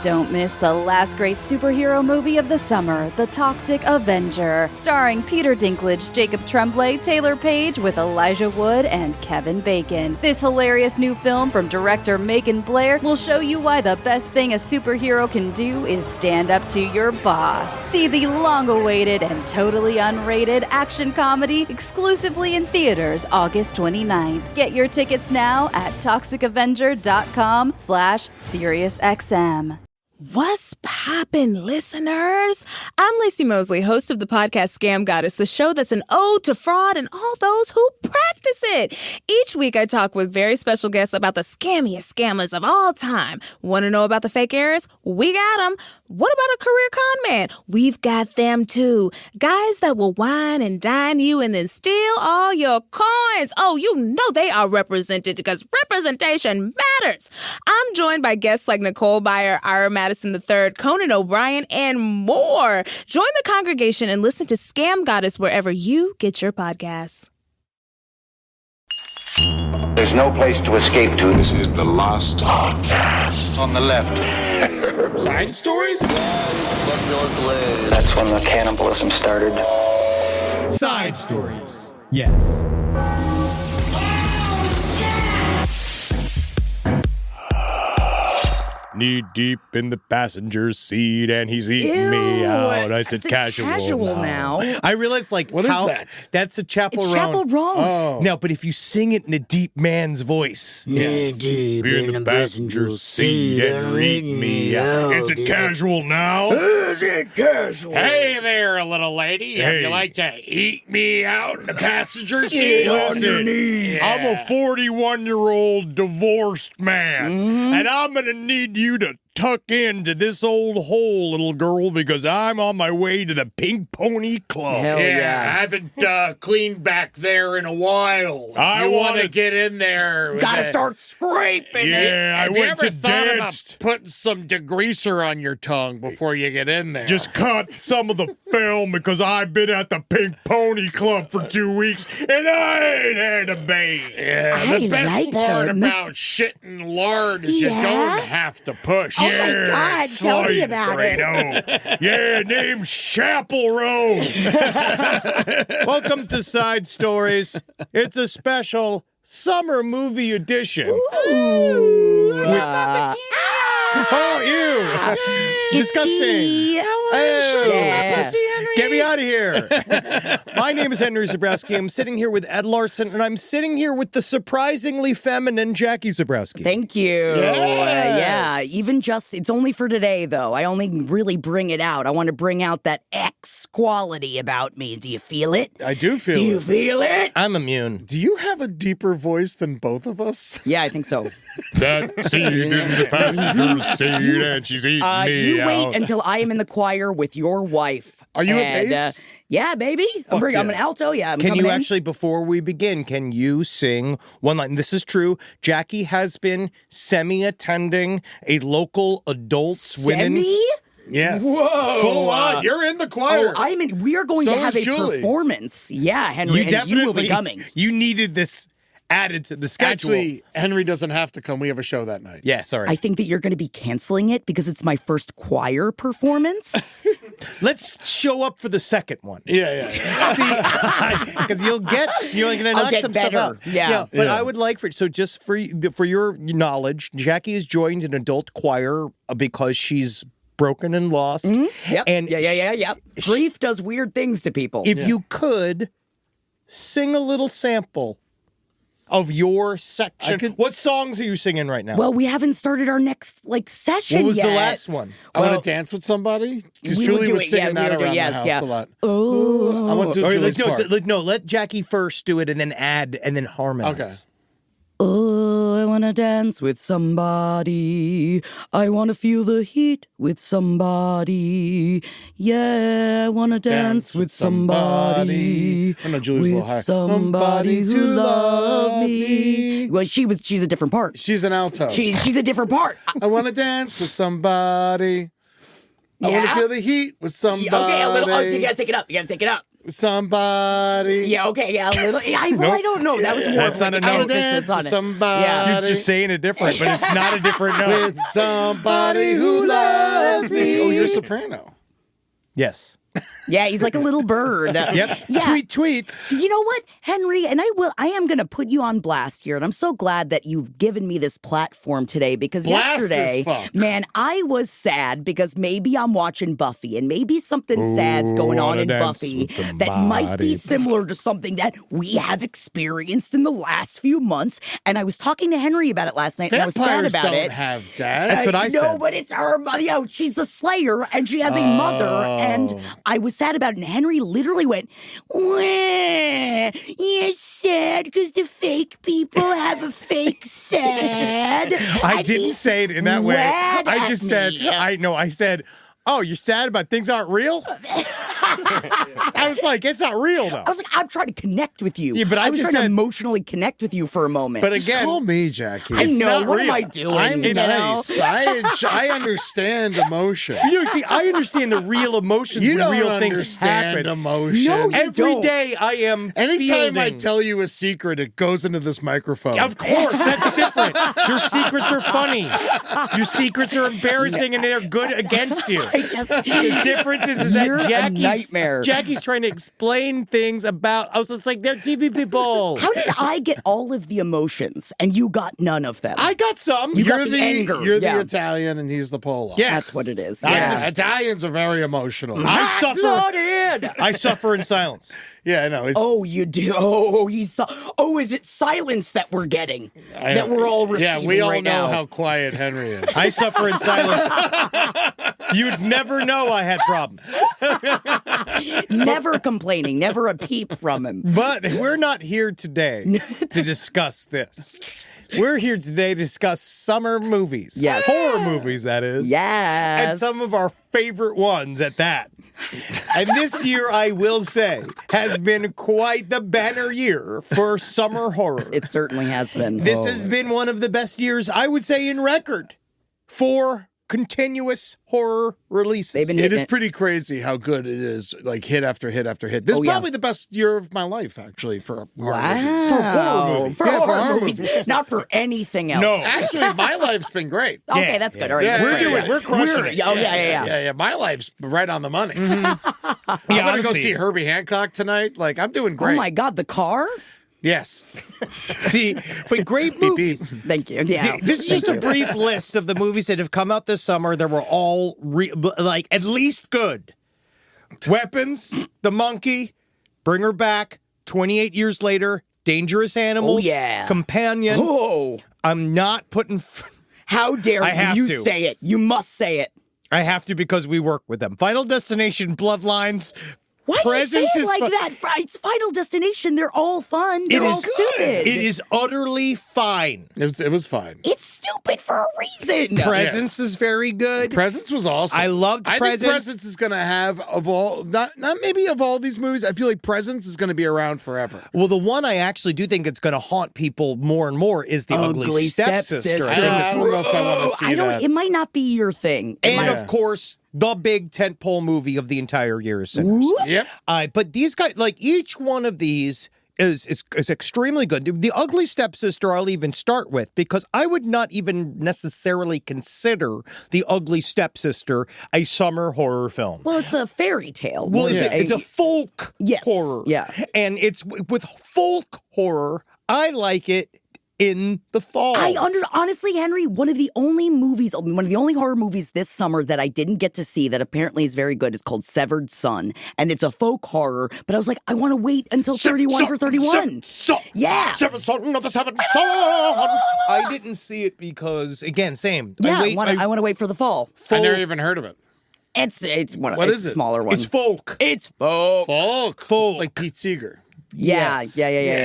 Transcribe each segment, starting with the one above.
Don't miss the last great superhero movie of the summer, The Toxic Avenger, starring Peter Dinklage, Jacob Tremblay, Taylor Page, with Elijah Wood and Kevin Bacon. This hilarious new film from director Macon Blair will show you why the best thing a superhero can do is stand up to your boss. See the long-awaited and totally unrated action comedy exclusively in theaters August 29th. Get your tickets now at toxicavenger.com/SiriusXM. What's poppin', listeners? I'm Lacey Mosley, host of the podcast Scam Goddess, the show that's an ode to fraud and all those who practice it. Each week, I talk with very special guests about the scammiest scammers of all time. Want to know about the fake errors? We got them. What about a career con man? We've got them too. Guys that will wine and dine you and then steal all your coins. Oh, you know they are represented because representation matters. I'm joined by guests like Nicole Byer, Ira Madison III, Conan O'Brien, and more. Join the congregation and listen to Scam Goddess wherever you get your podcasts. There's no place to escape to. This is the last podcast. On the left. Side stories? That's when the cannibalism started. Side stories. Yes. Knee deep in the passenger seat, and he's eating me out. I said casual now. I realized, like, what is that? That's a chaperone. It's chaperone. Oh. No, but if you sing it in a deep man's voice. Yes. Deep in the passenger seat and eating me out. Is it casual now? Is it casual? Hey there, little lady. Hey. Would you like to eat me out in the passenger seat? Underneath. Yeah. I'm a 41-year-old divorced man, and I'm going to need you to tuck into this old hole, little girl, because I'm on my way to the Pink Pony Club. Hell yeah. I haven't cleaned back there in a while. I want to get in there. Gotta start scraping. Yeah, I went to thought dance. about putting some degreaser on your tongue before you get in there? Just cut some of the film because I've been at the Pink Pony Club for 2 weeks and I ain't had a bathe. Yeah, the best like part him. about shitting lard is you Yeah? don't have to push. Oh my God, tell me sliced about it. Fredo. Yeah, name's Chapel Road. Welcome to Side Stories. It's a special summer movie edition. Oh, ew. Disgusting. Tea. Oh, Yeah. get me out of here. My name is Henry Zebrowski. I'm sitting here with Ed Larson, and I'm sitting here with the surprisingly feminine Jackie Zebrowski. Thank you. Yeah, even just, it's only for today, though. I only really bring it out. I want to bring out that X quality about me. Do you feel it? I do feel Do you it. feel it? I'm immune. Do you have a deeper voice than both of us? Yeah, I think so. That seat in the passenger seat, and she's eating me You out. wait until I am in the choir with your wife. Are you a And, bass? Yeah, baby. I'm an alto. Yeah, I'm Can coming you in. actually, before we begin, can you sing one line? This is true. Jackie has been semi-attending a local adults women. Semi? Yes. Whoa. Full on. You're in the choir. Oh, we are going So to have is a Julie. performance. Yeah, Henry, You and you will be coming. You needed this added to the schedule. Actually, Henry doesn't have to come. We have a show that night. yeah, sorry. I think that you're going to be canceling it because it's my first choir performance. Let's show up for the second one. Yeah. See, because you're going to knock get some better. stuff out. Yeah. But I would like so just for your knowledge, Jackie has joined an adult choir because she's broken and lost. Yep. And Yep. Grief does weird things to people. If you could sing a little sample of your section. What songs are you singing right now? Well, we haven't started our next session yet. What was the last one? I want to dance with somebody because we would Julie do was it, singing yeah, we that would do- around yes, the house yeah. a lot. Oh. I want to do All right, Julie's part. no, let Jackie first do it and then add and then harmonize. Okay. Oh, I wanna dance with somebody. I wanna feel the heat with somebody. Yeah, I wanna dance with somebody. I know Julie's a little high. With somebody who love me. Well, she's a different part. She's an alto. She's a different part. I want to dance with somebody. I want to Yeah? feel the heat with somebody. Okay, a little. Oh, you gotta take it up. You gotta take it up. Somebody. Yeah, okay, yeah, a little. I don't know. That was more That's of not like a an note. emphasis on it. Somebody. Yeah. You're just saying it different, but it's not a different note. With somebody who loves soprano. Yes. Yeah, he's like a little bird. Yep. Yeah. Tweet. You know what, Henry? And I am going to put you on blast here. And I'm so glad that you've given me this platform today because Blast yesterday, as fuck. man, I was sad because maybe I'm watching Buffy and maybe something sad's going on in Buffy that might be similar to something that we have experienced in the last few months. And I was talking to Henry about it last night and I was sad Vampires about don't it. have dads. That's what I No, said. but it's her mother. You know, she's the Slayer, and she has a mother. And I was sad about it. And Henry literally went, "Wah, you're sad because the fake people have a fake sad." I And didn't he's say it in that way. mad I at just said, me. I said, oh, you're sad about things aren't real? I was like, it's not real, though. I was like, I'm trying to connect with you. Yeah, but I was just trying to said- emotionally connect with you for a moment. But Just again, call me, Jackie. I know. not What real. am I doing? I'm you know? nice. I understand emotion. you know, see, I understand the real emotions You when don't real things understand happen. emotion. No, you Every don't. day I am Anytime I fielding. tell you a secret, it goes into this microphone. Of course, that's different. Your secrets are funny. Your secrets are embarrassing and they're good against you. The difference is You're that a nightmare. Jackie's trying to explain things about. I was just like, they're TV people. How did I get all of the emotions and you got none of them? I got some. You got You're the anger, You're yeah. the Italian, and he's the Polo. Yes. That's what it is. Yeah, Yeah. Italians are very emotional. I suffer. Blooded. I suffer in silence. Yeah, I know. It's, Oh, you do. Oh, is it silence that we're getting? That we're all receiving yeah, we all right know now? how quiet Henry is. I suffer in silence. You'd never know I had problems. Never complaining, never a peep from him. But we're not here today to discuss this. We're here today to discuss summer movies. Yes. Horror movies, that is. Yes. And some of our favorite ones at that. And this year, I will say, has been quite the banner year for summer horror. It certainly has been. This has been one of the best years, I would say, in record for continuous horror releases. They've been It hitting is pretty crazy how good it is, like hit after hit after hit. This is Oh, yeah. probably the best year of my life, actually, for horror movies. Wow. For horror movies. For horror movies. Not for anything else. No. Actually, my life's been great. Okay, Yeah. that's good. All right. Yeah, that's great. we're crushing it. Oh, yeah. Yeah, my life's right on the money. Yeah, I'm gonna go honestly. see Herbie Hancock tonight. Like, I'm doing great. Oh, my God. The car? Yes. See, but great movies. Thank you. Yeah. This is just a brief list of the movies that have come out this summer that were all like at least good. Weapons, The Monkey, Bring Her Back, 28 Years Later, Dangerous Animals, Oh, yeah. Companion. Oh, I'm not putting. how dare I have you to. say it? You must say it. I have to because we work with them. Final Destination, Bloodlines. Why do you say Presence it is like fu- that? It's Final Destination. They're all fun. They're It all is stupid. It is utterly fine. It was fine. It's stupid for a reason. Presence is very good. Presence was awesome. I loved I Presence. think Presence is gonna have of all not maybe of all these movies. I feel like Presence is gonna be around forever. Well, the one I actually do think it's going to haunt people more and more is the Ugly Stepsister. I don't know if I want to see I don't. that. It might not be your thing. It And might- of course, the big tentpole movie of the entire year is Sinners. Whoop. Yep. But these guys, like each one of these is extremely good. The Ugly Stepsister I'll even start with because I would not even necessarily consider The Ugly Stepsister a summer horror film. Well, it's a fairy tale. Well, more it's a folk Yes, horror. yeah. And it's with folk horror, I like it in the fall. Honestly, Henry, one of the only horror movies this summer that I didn't get to see that apparently is very good is called Severed Son, and it's a folk horror. But I was like, I want to wait until 31 for 31. Yeah. Seventh son, not the seventh son. I didn't see it because, again, same. Yeah, I I want to wait for the fall. I never even heard of it. It's What it's is a it? smaller one. It's folk. It's folk. Folk. Like Pete Seeger. Yeah, Yes.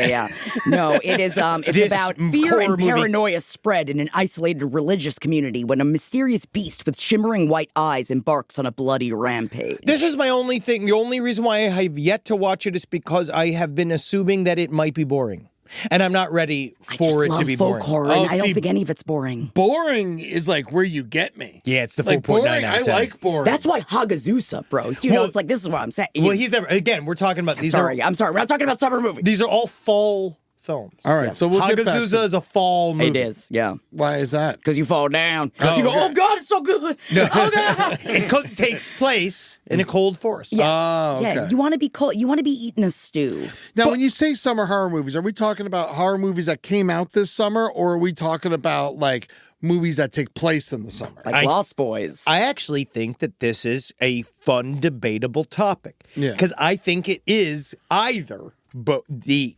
yeah. No, it is. It's This about fear horror and movie- paranoia spread in an isolated religious community when a mysterious beast with shimmering white eyes embarks on a bloody rampage. This is my only thing. The only reason why I have yet to watch it is because I have been assuming that it might be boring. And I'm not ready for it I to be just love boring. folk horror, Oh, and I don't see- think any of it's boring. Boring is like where you get me. Yeah, it's the Like 4.9 boring. out I of 10. like boring. That's why Hagazusa, bros. You know, Well- it's like this is what I'm saying. Well, he's never. Again, we're talking about these. I'm sorry. We're not talking about summer movies. These are all fall films. All right, so we'll get back Hagazusa to is a fall movie. It is, yeah. Why is that? Because you fall down. Oh, you go, okay. oh God, it's so good. Oh God. It's because it takes place in a cold forest. Yes. Oh, Yeah. okay. You want to be cold. You want to be eating a stew. Now, when you say summer horror movies, are we talking about horror movies that came out this summer, or are we talking about like movies that take place in the summer? Like Lost Boys. I actually think that this is a fun, debatable topic. Yeah. Because I think it is either but the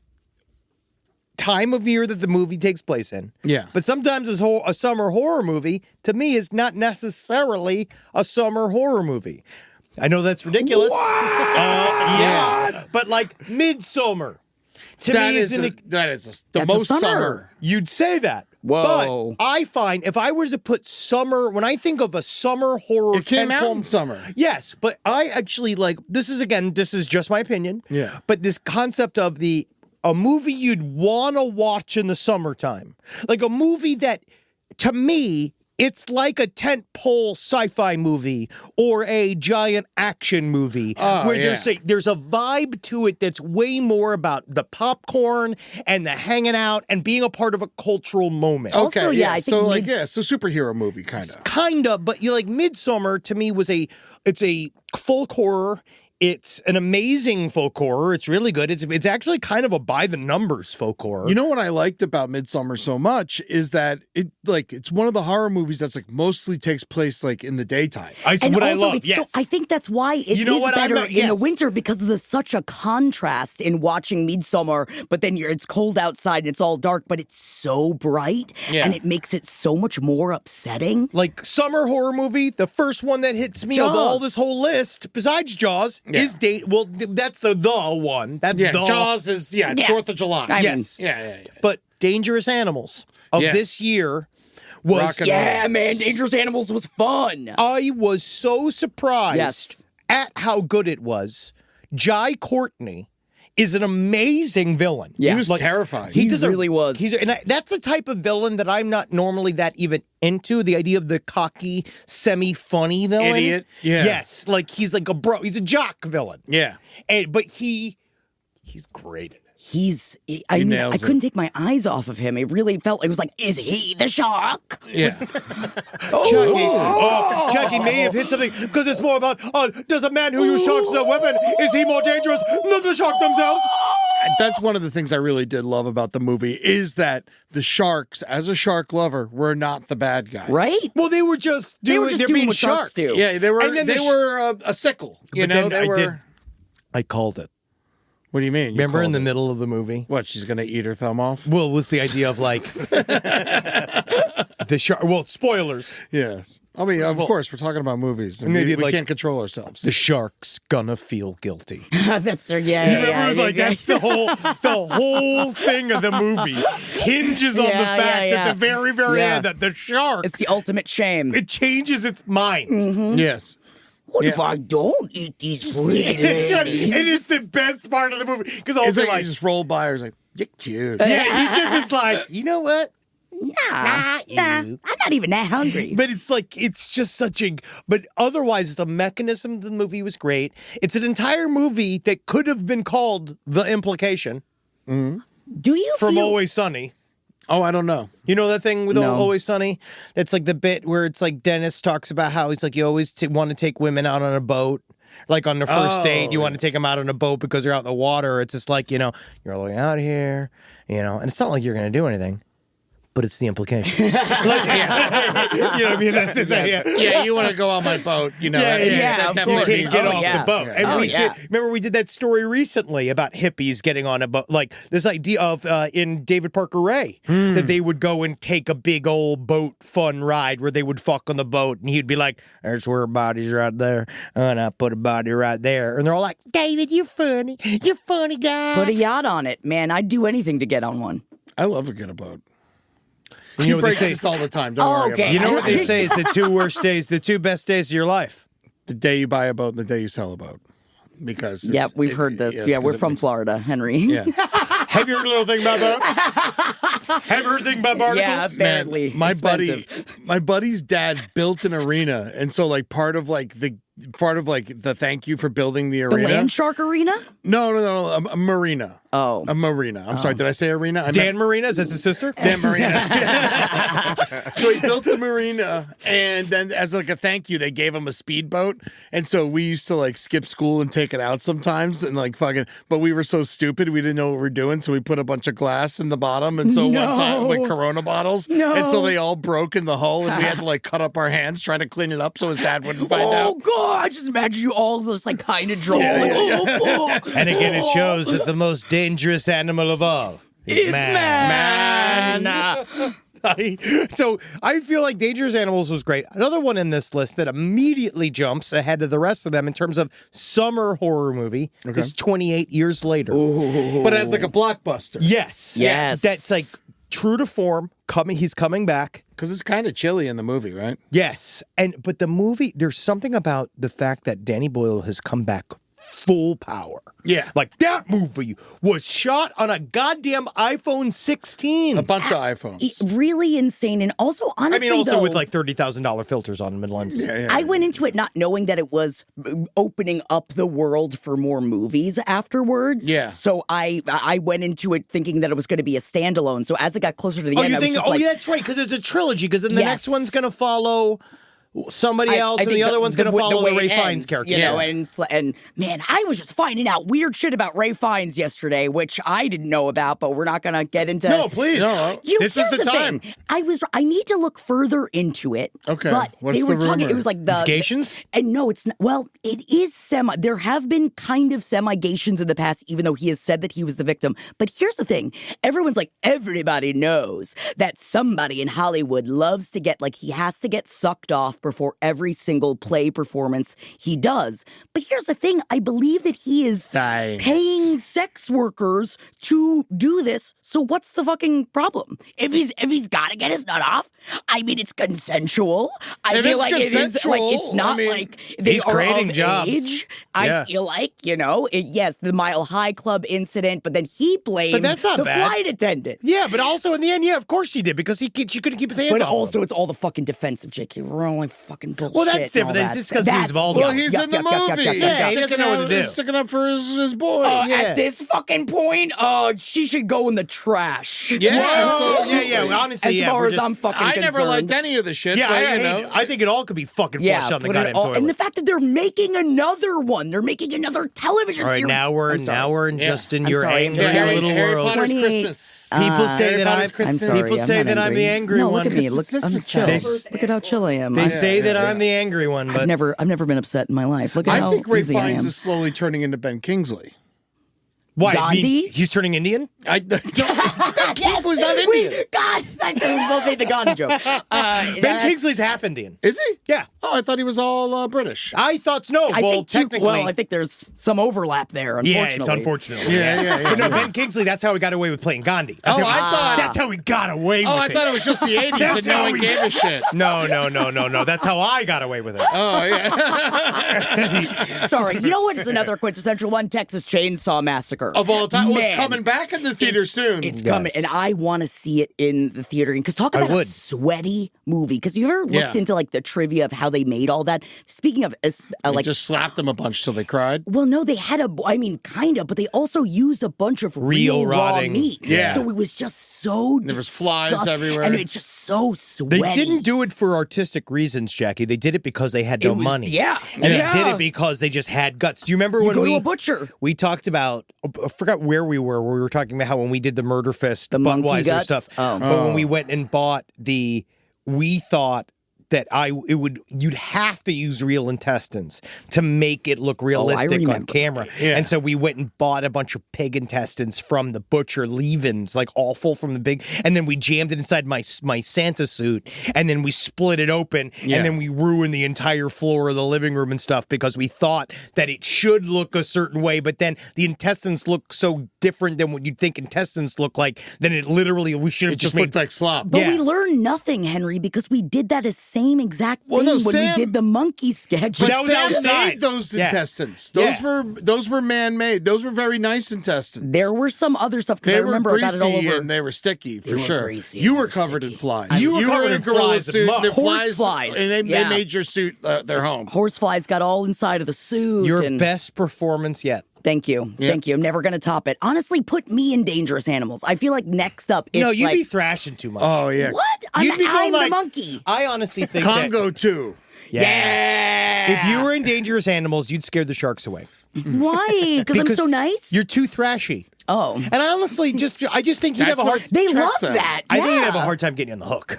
time of year that the movie takes place in. Yeah. But sometimes a summer horror movie, to me, is not necessarily a summer horror movie. I know that's ridiculous. Yeah. But like Midsummer, to That me, is the the That's most a summer. summer. You'd say that. Whoa. But I find if I was to put summer, when I think of a summer horror, It came out tentpole- in summer. Yes, but I actually like, this is just my opinion. Yeah. But this concept of a movie you'd want to watch in the summertime. Like a movie that, to me, it's like a tentpole sci-fi movie or a giant action movie where there's a vibe to it that's way more about the popcorn and the hanging out and being a part of a cultural moment. Also, Okay, yeah, I think so like so superhero movie kind of. Kind of, but you like Midsummer to me it's a folk horror. It's an amazing folk horror. It's really good. It's actually kind of a by the numbers folk horror. You know what I liked about Midsummer so much is that it's one of the horror movies that's like mostly takes place like in the daytime. It's And what I also, love. it's Yes. so, I think that's why it You know is what I better meant? in the Yes. winter because there's such a contrast in watching Midsummer, but then it's cold outside and it's all dark, but it's so bright Yeah. and it makes it so much more upsetting. Like summer horror movie, the first one that hits me of all Jaws. this whole list, besides Jaws, is that's the one. That's Yeah, the Jaws is Yeah. 4th of July. I mean, yes. Yeah. But Dangerous Animals of Yes. this year was Rock and Yeah, roll. man, Dangerous Animals was fun. I was so surprised Yes. at how good it was. Jai Courtney is an amazing villain. Yeah. He was terrifying. He really was. That's the type of villain that I'm not normally that even into. The idea of the cocky, semi-funny villain. Idiot. Yeah. Yes, like he's like he's a jock villain. Yeah. But he's great in it. I nails it. couldn't take my eyes off of him. It really felt, it was like, is he the shark? Yeah. Jackie may have hit something because it's more about, does a man who uses sharks as a weapon, is he more dangerous than the shark themselves? That's one of the things I really did love about the movie is that the sharks, as a shark lover, were not the bad guys. Right? Well, they were just were just they're doing being what sharks sharks. do. Yeah, they were. And then They the were a sickle. You But know, then they were. I called it. What do you mean? You Remember in called the it? middle of the movie? What? She's gonna eat her thumb off? Well, it was the idea of like the shark. Well, spoilers. Yes. I mean, of course, we're talking about movies. And maybe we like- can't control ourselves. The shark's gonna feel guilty. That's her, yeah. Remember, it was like that's the whole thing of the movie hinges on the Yeah, fact yeah, at the very, very Yeah. end that the shark It's the ultimate shame. it changes its mind. Mm-hmm. Yes. What Yeah. if I don't eat these pretty It's ladies? it is the best part of the movie because It's also like, like you just roll by her. It's like, you're cute. yeah, he just is like, you know what? Nah, I'm not even that hungry. But it's like it's just such a. But otherwise, the mechanism of the movie was great. It's an entire movie that could have been called The Implication Do you from feel... Always Sunny. Oh, I don't know. You know that thing with No. Always Sunny? It's like the bit where it's like Dennis talks about how he's like, you always want to take women out on a boat. Like on their first date, you want to take them out on a boat because they're out in the water. It's just like, you're looking out here, and it's not like you're going to do anything. But it's the implication. You know what I mean? That's his idea. Yeah, you want to go on my boat, of You course. can't get Oh, off yeah. the boat. Yeah. And remember we did that story recently about hippies getting on a boat. Like this idea of in David Parker Ray that they would go and take a big old boat fun ride where they would fuck on the boat and he'd be like, there's where a body's right there. And I put a body right there. And they're all like, David, you're funny. You're funny guy. Put a yacht on it. Man, I'd do anything to get on one. I love to get a boat. You He know what they breaks say? this all the time. Don't Oh, worry okay. about it. You know what they say is the two best days of your life. The day you buy a boat and the day you sell a boat. Because Yeah, we've heard this. yes, Yeah, 'cause we're it from makes- Florida, Henry. Yeah. Have you heard a little thing about boats? Have you heard a thing about barnacles? Yeah, apparently. My expensive. buddy's dad built an arena, and so like part of like the part of like the thank you for building the The arena. Land Shark Arena? No, a marina. Oh. A marina. I'm sorry, did I say arena? I Dan Marina, is that his sister? Dan Marina. So he built the marina, and then as like a thank you, they gave him a speedboat. And so we used to like skip school and take it out sometimes, and like fucking. But we were so stupid, we didn't know what we were doing, so we put a bunch of glass in the bottom, and so one time like Corona bottles, and so they all broke in the hull, and we had to like cut up our hands trying to clean it up so his dad wouldn't find out. Oh, God. I just imagine you all just like kind of drawn. Oh, fuck. And again, it shows that the most dangerous animal of all is man. So I feel like Dangerous Animals was great. Another one in this list that immediately jumps ahead of the rest of them in terms of summer horror movie is 28 Years Later. But as like a blockbuster. Yes. Yes. That's like true to form. He's coming back. Because it's kind of chilly in the movie, right? Yes. But the movie, there's something about the fact that Danny Boyle has come back full power. Yeah. Like that movie was shot on a goddamn iPhone 16. A bunch of iPhones. Really insane. And also, honestly, though, with like $30,000 filters on mid lenses. I went into it not knowing that it was opening up the world for more movies afterwards. Yeah. So I went into it thinking that it was going to be a standalone. So as it got closer to the end, I was just like, yeah, that's right, because it's a trilogy, because then the next Yes. one's going to follow somebody else, and the other one's going to follow the way Ray it Fiennes ends, character. You know, and man, I was just finding out weird shit about Ray Fiennes yesterday, which I didn't know about, but we're not going to get into. No, please. No. This is the time. Thing. I need to look further into it. Okay. But What's they were the talking, rumor? it was like the. Scations? And no, it's not. Well, it is semi. There have been kind of semi-gations in the past, even though he has said that he was the victim. But here's the thing. Everyone's like, everybody knows that somebody in Hollywood loves to get, like, he has to get sucked off before every single play performance he does. But here's the thing. I believe that he is paying sex workers to do this. So what's the fucking problem? If he's got to get his nut off, I mean, it's consensual. I feel like it is like it's not like they he's are creating of jobs. age. I feel like, you know, yes, the Mile High Club incident, but then he blamed But that's not the bad. flight attendant. Yeah, but also in the end, of course he did, because she couldn't keep his hands But off also, him. it's all the fucking defensive, J.K. Rowling fucking bullshit. Well, that's and all different. that. It's just 'cause he's That's involved. Well, bullshit. he's in the movie. Yeah, he doesn't know what to do. He's sticking up for his boy. At this fucking point, she should go in the trash. Yeah. Well, absolutely. yeah, honestly, As far as I'm fucking I concerned. never liked any of the shit. Yeah, but, I think it all could be fucking flushed on the put it goddamn all- toilet. And the fact that they're making another one. They're making another television all right, series. now we're in Justin, I'm your sorry, angry Harry- little Harry world. Potter's 28. Christmas. People say Harry that Potter's I'm Christmas. sorry, people I'm say not that I'm the angry no, one. look at me. Look, I'm chill. Look at how chill I am. They say that I'm the angry one, but I've never been upset in my life. Look at I how think Ray easy I Fiennes am. is slowly turning into Ben Kingsley. why? Gandhi? He's turning Indian? Ben Kingsley's not Indian. God, we'll make the Gandhi joke. Ben Kingsley's half Indian. Is he? Yeah. Oh, I thought he was all British. I thought no. Well, technically, I think there's some overlap there. Unfortunately, yeah, it's unfortunately. Yeah. But no, Ben Kingsley. That's how he got away with playing Gandhi. That's Oh, how, I thought- that's how he got away with Oh, I it. thought it was just the 80s That's and no how one we- gave a shit. No. That's how I got away with it. Oh, yeah. Sorry, you know what is another quintessential one? Texas Chainsaw Massacre. Of all time. Well, it's Man, coming back in the theater soon. It's coming, and I want to see it in the theater. Because talk about a would. sweaty movie. Because you ever looked into like the trivia of how they made all that? Speaking of They like. just slapped them a bunch till they cried. Well, no, they had kind of, but they also used a bunch of real raw rotting. meat. Yeah. So it was just so There was flies disgusting, everywhere. and it's just so sweaty. They didn't do it for artistic reasons, Jackie. They did it because they had no money. Yeah. And they did it because they just had guts. Do you remember when go we to a butcher? We talked about, I forgot where we were talking about how when we did the Murder Fist, The monkey Budweiser guts? stuff. Oh. But when we went and bought we thought that you'd have to use real intestines to make it look realistic on remember. camera. Yeah. And so we went and bought a bunch of pig intestines from the butcher, leave-ins, like awful from the big, and then we jammed it inside my Santa suit, and then we split it open, and then we ruined the entire floor of the living room and stuff because we thought that it should look a certain way, but then the intestines look so different than what you'd think intestines look like, then we should have It just made looked like slop. But Yeah. we learned nothing, Henry, because we did that as same exact thing Well, no, when we Sam- did the monkey sketch. But that was Sam outside. made those Yeah. intestines. Yeah. Those were man-made. Those were very nice intestines. There were some other stuff because They I were remember I got it all greasy over. and they were sticky for were sure. greasy You and were they covered in sticky. flies. You were covered in a in gorilla flies and suit. muck. The Horse flies, and they yeah. made your suit their home. Horseflies got all inside of the suit. Your and best performance yet. Thank you. Yeah. Thank you. I'm never going to top it. Honestly, put me in Dangerous Animals. I feel like next up, it's You'd like, be thrashing too much. Oh yeah, what? I'm You'd be going the like- monkey. I honestly think Congo too. that, if you were in Dangerous Animals, you'd scare the sharks away. Why? Because I'm so nice? You're too thrashy. Oh. And I honestly I just think you'd That's have a hard. what- They Tracks love them. that. I think you'd have a Yeah. hard time getting on the hook.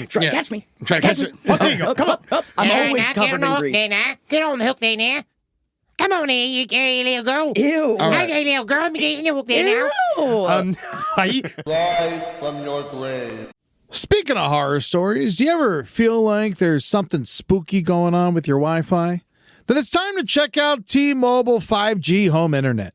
Try Yeah. to catch me. Try to catch me. Oh, there you go. Come on. I'm always covered in grease. Get on the hook there now. Come on there, you little girl. Ew. All right. Hey, little girl, let me get in the hook there now. Ew. Speaking of horror stories, do you ever feel like there's something spooky going on with your Wi-Fi? Then it's time to check out T-Mobile 5G home internet.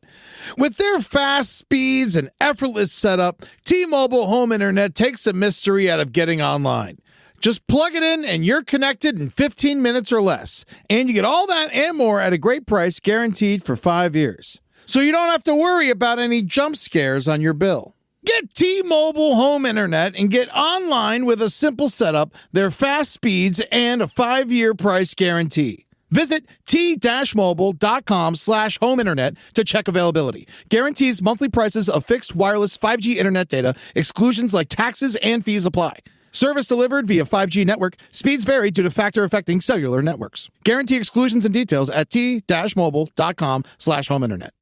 With their fast speeds and effortless setup, T-Mobile home internet takes the mystery out of getting online. Just plug it in and you're connected in 15 minutes or less. And you get all that and more at a great price, guaranteed for 5 years. So you don't have to worry about any jump scares on your bill. Get T-Mobile home internet and get online with a simple setup, their fast speeds, and a 5-year price guarantee. Visit t-mobile.com/home internet to check availability. Guarantees monthly prices of fixed wireless 5G internet data. Exclusions like taxes and fees apply. Service delivered via 5G network. Speeds vary due to factor affecting cellular networks. Guarantee exclusions and details at t-mobile.com/home internet.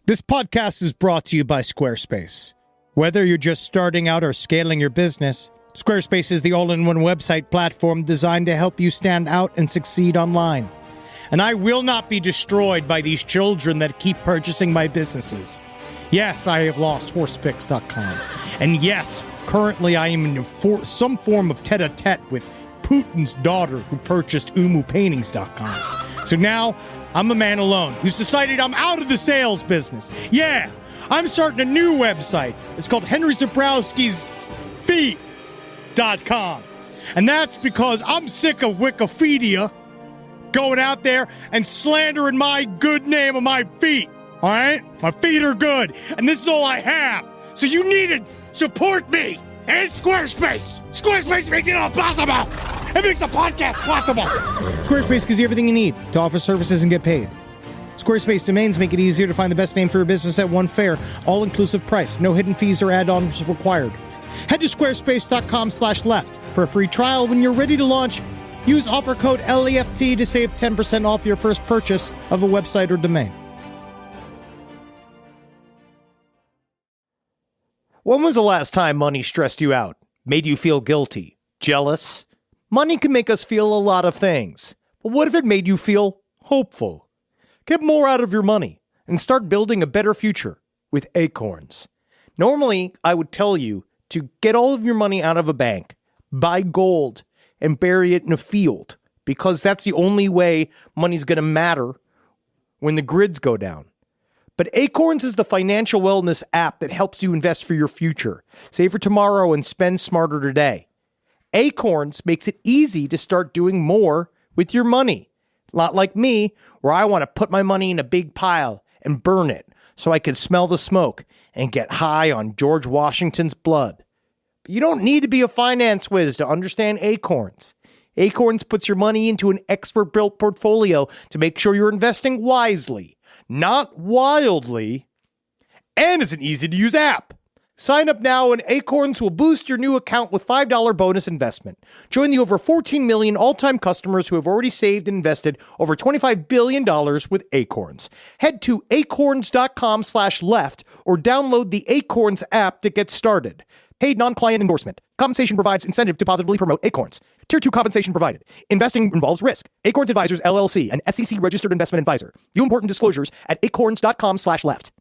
This podcast is brought to you by Squarespace. Whether you're just starting out or scaling your business, Squarespace is the all-in-one website platform designed to help you stand out and succeed online. And I will not be destroyed by these children that keep purchasing my businesses. Yes, I have lost horsepicks.com. And yes, currently I am in some form of tete-a-tete with Putin's daughter who purchased umupaintings.com. So now I'm a man alone who's decided I'm out of the sales business. Yeah, I'm starting a new website. It's called Henry Zebrowski's Feet.com. And that's because I'm sick of Wikipedia going out there and slandering my good name of my feet. All right? My feet are good, and this is all I have. So you need to support me and Squarespace. Squarespace makes it all possible. It makes the podcast possible. Squarespace gives you everything you need to offer services and get paid. Squarespace domains make it easier to find the best name for your business at one fair, all-inclusive price. No hidden fees or add-ons required. Head to squarespace.com/left for a free trial. When you're ready to launch, use offer code LEFT to save 10% off your first purchase of a website or domain. When was the last time money stressed you out, made you feel guilty, jealous? Money can make us feel a lot of things, but what if it made you feel hopeful? Get more out of your money and start building a better future with Acorns. Normally, I would tell you to get all of your money out of a bank, buy gold, and bury it in a field, because that's the only way money's going to matter when the grids go down. But Acorns is the financial wellness app that helps you invest for your future, save for tomorrow, and spend smarter today. Acorns makes it easy to start doing more with your money. Not like me, where I want to put my money in a big pile and burn it so I can smell the smoke and get high on George Washington's blood. But you don't need to be a finance whiz to understand Acorns. Acorns puts your money into an expert-built portfolio to make sure you're investing wisely, not wildly, and it's an easy-to-use app. Sign up now and Acorns will boost your new account with $5 bonus investment. Join the over 14 million all-time customers who have already saved and invested over $25 billion with Acorns. Head to acorns.com/left or download the Acorns app to get started. Paid non-client endorsement. Compensation provides incentive to positively promote Acorns. Tier 2 compensation provided. Investing involves risk. Acorns Advisors, LLC, an SEC-registered investment advisor. View important disclosures at acorns.com/left.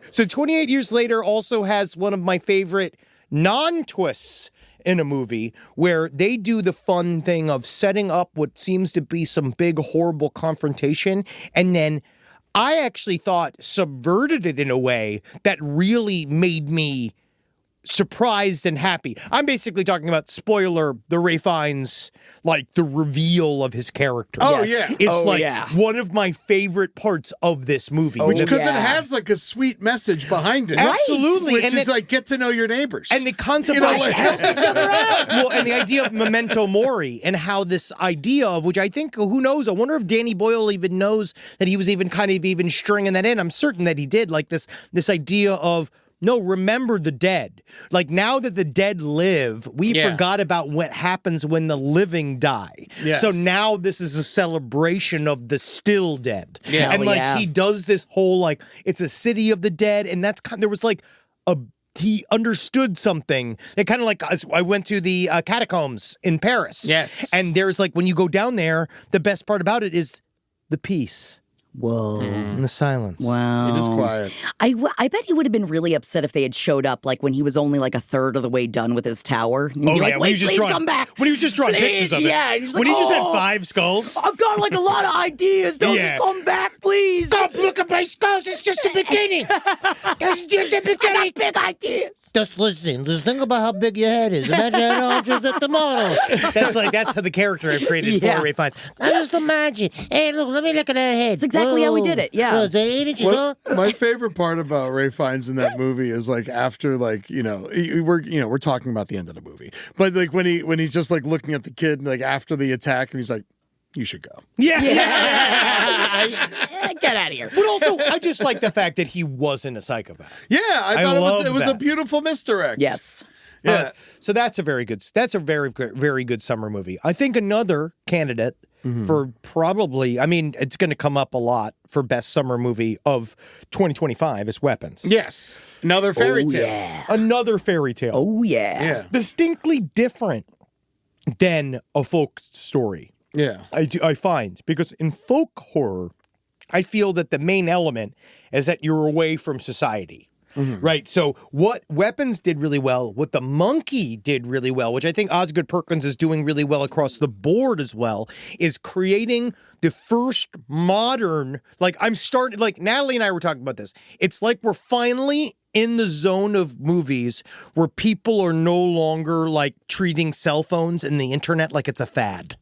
So 28 Years Later also has one of my favorite non-twists in a movie where they do the fun thing of setting up what seems to be some big, horrible confrontation, and then I actually thought subverted it in a way that really made me surprised and happy. I'm basically talking about, spoiler, the Ralph Fiennes, like the reveal of his character. Oh, yeah. It's one of my favorite parts of this movie. Because it has like a sweet message behind it. Absolutely. Which And is then- like, get to know your neighbors. And the concept of help each other out. Well, and the idea of memento mori, and how this idea of, which I think, who knows, I wonder if Danny Boyle even knows that he was even kind of even stringing that in. I'm certain that he did. Like this idea of, no, remember the dead. Like, now that the dead live, we forgot about what happens when the living die. Yes. So now this is a celebration of the still dead. Yeah. And like he does this whole, like, it's a city of the dead, and that's kind. There was like he understood something. It kind of like, I went to the catacombs in Paris. Yes. And there's like, when you go down there, the best part about it is the peace. Whoa. And the silence. Wow. It is quiet. I bet he would have been really upset if they had showed up like when he was only like a third of the way done with his tower. And be like, when he wait, was just please drawing, come back. When he was just drawing Please, pictures of it. yeah, he's When like, he just had "Oh, 5 skulls. I've got like a lot of ideas. Don't Yeah. just come back, please. Stop looking at my skulls. It's just the beginning. It's just the I beginning. got big ideas. Just listen. Just think about how big your head is. Imagine that just at the models. That's how the character I've created Yeah. for Ralph Fiennes. Now just imagine. Hey, look, let me look at that head. That's exactly how we did it, yeah. Is that 8 inches long? My favorite part about Ralph Fiennes in that movie is like after like we're talking about the end of the movie, but like when he's just like looking at the kid and like after the attack and he's like, you should go. Yeah. Get out of here. But also, I just like the fact that he wasn't a psychopath. Yeah, I thought love it was a that. beautiful misdirect. Yes. Yeah. So that's a very very good summer movie. I think another candidate for probably, I mean, it's going to come up a lot for best summer movie of 2025 is Weapons. Yes. Another fairy tale. Yeah. Another fairy tale. Oh, yeah. Yeah. Distinctly different than a folk story. Yeah. I find, because in folk horror, I feel that the main element is that you're away from society. Right. So what Weapons did really well, what The Monkey did really well, which I think Osgood Perkins is doing really well across the board as well, is creating the first modern, like Natalie and I were talking about this. It's like we're finally in the zone of movies where people are no longer like treating cell phones and the internet like it's a fad.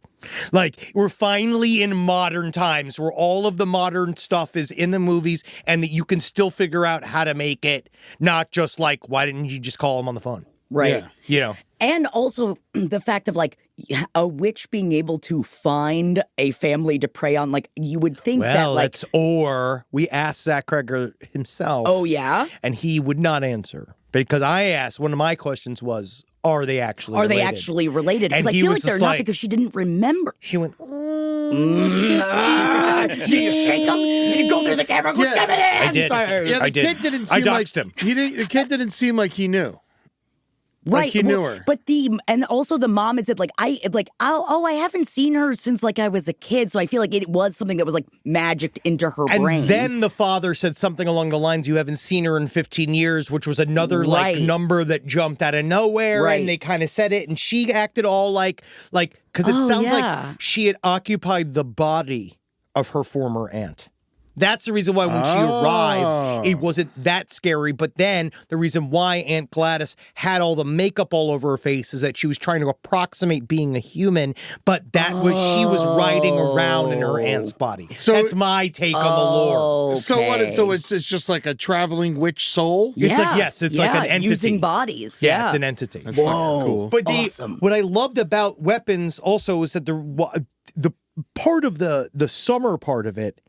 Like, we're finally in modern times where all of the modern stuff is in the movies and that you can still figure out how to make it, not just like, why didn't you just call him on the phone? Right. Yeah. You know? And also the fact of like a witch being able to find a family to prey on, like you would think that like. Or we asked Zach Kreger himself. Oh, yeah? And he would not answer. Because I asked, one of my questions was, are they actually Are related? they actually related? Because And I he feel was like they're just not like- because she didn't remember. She went, Did you shake him? Did you go through the camera? Yeah. Damn it! I did. Sorry. Yeah, I the did. kid didn't I seem like doxed him. The kid didn't seem like he knew. Right, Like he knew her. But and also the mom is like I haven't seen her since like I was a kid, so I feel like it was something that was like magicked into her and brain. then the father said something along the lines, you haven't seen her in 15 years, which was another like Right. number that jumped out of nowhere. Right. And they kind of said it, and she acted all like, because it Oh, sounds yeah. like she had occupied the body of her former aunt. That's the reason why when she arrived, it wasn't that scary. But then the reason why Aunt Gladys had all the makeup all over her face is that she was trying to approximate being a human, but that was she was riding around in her aunt's body. So- that's my take on the lore. So what? Okay. So it's just like a traveling witch soul. It's like, yes, it's like an entity. using bodies. Yeah, it's an entity. That's fucking cool. But Awesome. what I loved about Weapons also is that the part of the summer part of it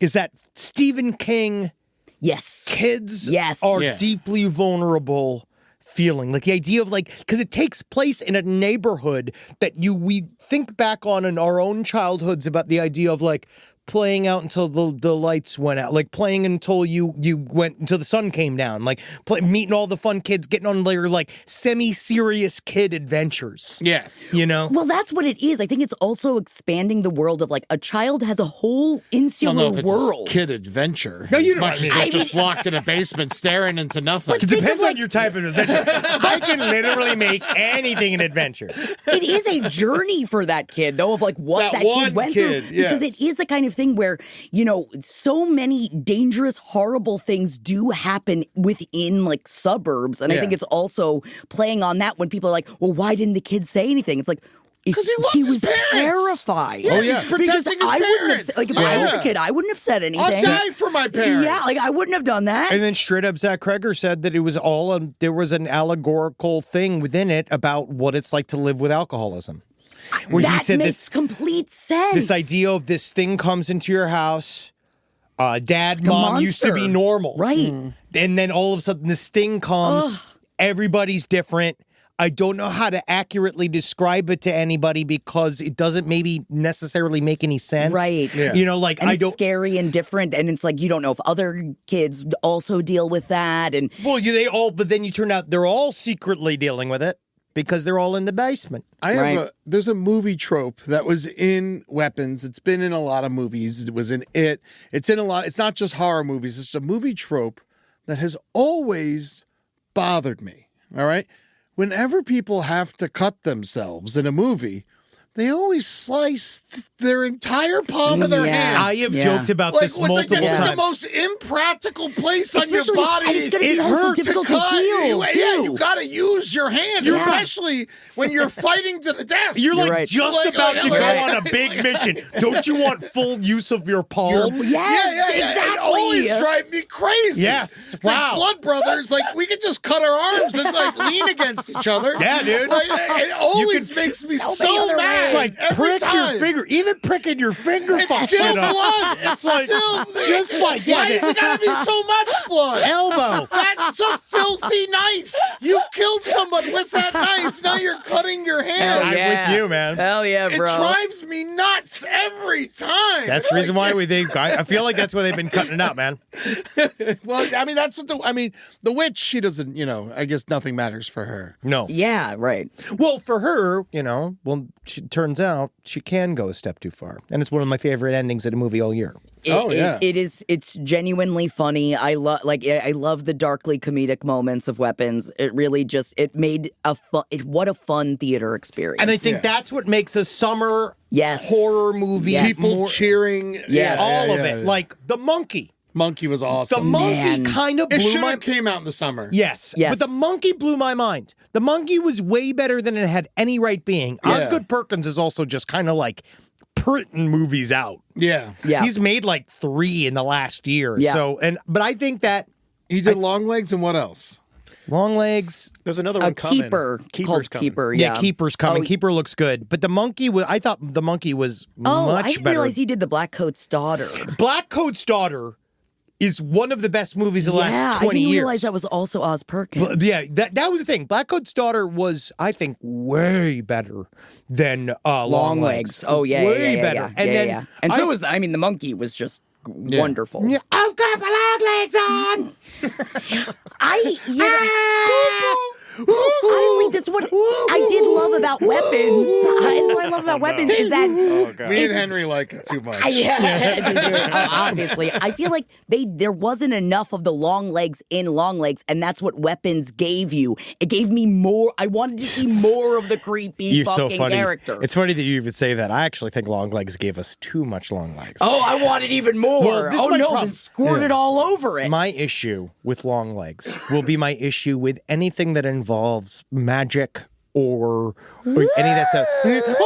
is that Stephen King Yes. kids Yes. are Yeah. deeply vulnerable feeling. Like the idea of like, because it takes place in a neighborhood that we think back on in our own childhoods about the idea of like playing out until the lights went out, like playing until you went until the sun came down, like meeting all the fun kids, getting on their like semi-serious kid adventures. Yes. You know? Well, that's what it is. I think it's also expanding the world of like a child has a whole I don't insular know if it's world. a kid adventure. No, you as know much what I mean. as they're I just mean- locked in a basement staring into nothing. It depends like- on your type of adventure. I can literally make anything an adventure. It is a journey for that kid, though, of like what That that one kid went kid, through. Because yes. it is the kind of thing where, so many dangerous, horrible things do happen within like suburbs. And I think it's also playing on that when people are like, well, why didn't the kids say anything? It's like, because he loves his was parents. terrified. Yeah, he's protecting his parents. If I was a kid, I wouldn't have said anything. I'll die for my parents. Yeah, like I wouldn't have done that. And then straight up, Zach Kreger said that it was all there was an allegorical thing within it about what it's like to live with alcoholism. Where that he said makes complete sense. This idea of this thing comes into your house. Dad, like a mom used to be monster. normal. Right. And then all of a sudden this thing comes. Everybody's different. I don't know how to accurately describe it to anybody because it doesn't maybe necessarily make any sense. Right. Yeah. And it's scary and different. And it's like, you don't know if other kids also deal with that. And well, but then you turn out they're all secretly dealing with it because they're all in the basement. There's a movie trope that was in Weapons. It's been in a lot of movies. It was in It. It's in a lot. It's not just horror movies. It's a movie trope that has always bothered me. All right. Whenever people have to cut themselves in a movie, they always slice their entire palm of their hand. I have joked about this multiple times. It's the most impractical place on your body. And it's it hurts to cut. Heal, too. Yeah, you got to use your hand, especially when you're fighting to the death. You're like just about to go on a big mission. Don't you want full use of your palms? Yes, exactly. It always drives me crazy. Yes, it's like blood brothers. Like we could just cut our arms and like lean against each other. Yeah, dude. Like, it always makes me so mad. Like prick your finger, even pricking your finger. It's still blood. It's like still just like why does it gotta be so much blood? Elbow. That's a filthy knife. You killed someone with that knife. Now you're cutting your hand. I'm with you, man. Hell yeah, bro. It drives me nuts every time. That's the reason why I feel like that's why they've been cutting it out, man. Well, I mean, that's what the witch, she doesn't, I guess nothing matters for her. No. Yeah, right. Well, for her, it turns out she can go a step too far. And it's one of my favorite endings in a movie all year. It's genuinely funny. I love the darkly comedic moments of Weapons. It really it made what a fun theater experience. And I think that's what makes a summer horror movie. Yes. People cheering. Yes. All of it. Like The Monkey. Monkey was awesome. The Monkey kind of blew It should have came out in the summer. Yes. But The Monkey blew my mind. The Monkey was way better than it had any right being. Osgood Perkins is also just kind of like printing movies out. Yeah. He's made like 3 in the last year. Yeah. So, but I think that he did Longlegs and what else? Longlegs. There's another one coming. Keeper. Keeper's coming. Keeper, yeah. Keeper's coming. Keeper looks good. But the Monkey I thought the Monkey was much I didn't better. realize he did the Black Coat's Daughter. Black Coat's Daughter is one of the best movies of the last 20 years. I didn't realize that was also Oz Perkins. Yeah, that was the thing. Black Coat's Daughter was, I think, way better than Longlegs. Oh, yeah, way better. And then so was the Monkey was just wonderful. Yeah. I've got my long legs on. Honestly, that's what I did love about Weapons. What I love about Weapons is that me and Henry like it too much. Obviously, I feel like there wasn't enough of the long legs in Longlegs, and that's what Weapons gave you. It gave me more. I wanted to see more of the creepy fucking character. It's funny that you even say that. I actually think Longlegs gave us too much Longlegs. Oh, I wanted even more. Well, this squirted all over it. My issue with Longlegs will be my issue with anything that involves magic or any of that stuff.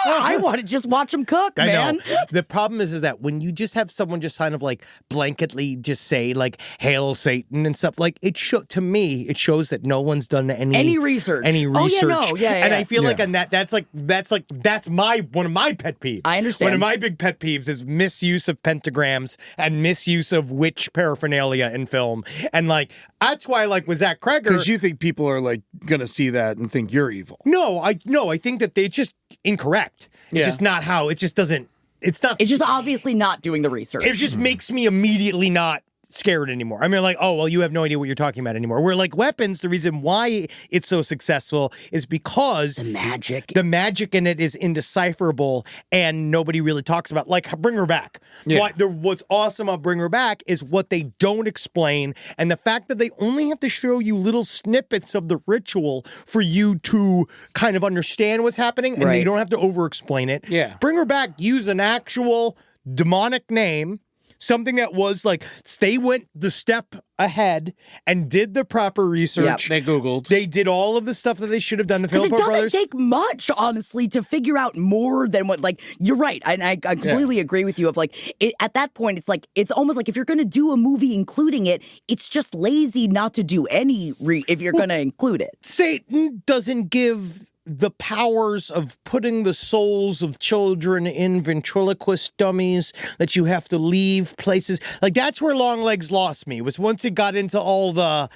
I want to just watch them cook, man. I know. The problem is that when you just have someone just kind of like blanketly just say like "Hail Satan" and stuff, like to me it shows that no one's done any research. And I feel like that's one of my pet peeves. I understand. One of my big pet peeves is misuse of pentagrams and misuse of witch paraphernalia in film, and like that's why with Zach Kreger, because you think people are like gonna see that and think you're evil. No, I think that it's just incorrect. It's just not how. It just doesn't. It's not. It's just obviously not doing the research. It just makes me immediately not scared anymore. I mean, like, oh, well, you have no idea what you're talking about anymore. Where like Weapons, the reason why it's so successful is because the magic in it is indecipherable and nobody really talks about. Like, Bring Her Back. Yeah. What's awesome about Bring Her Back is what they don't explain, and the fact that they only have to show you little snippets of the ritual for you to kind of understand what's happening, and they don't have to over-explain it. Yeah. Bring Her Back used an actual demonic name. Something that was like, they went the step ahead and did the proper research. They Googled. They did all of the stuff that they should have done. The Because Philippo it doesn't brothers. take much, honestly, to figure out more than what, like, you're right. And I completely agree with you of like, at that point, it's like, it's almost like if you're going to do a movie including it, it's just lazy not to do any, if you're going to include it. Satan doesn't give the powers of putting the souls of children in ventriloquist dummies that you have to leave places. Like, that's where Longlegs lost me, was once it got into all the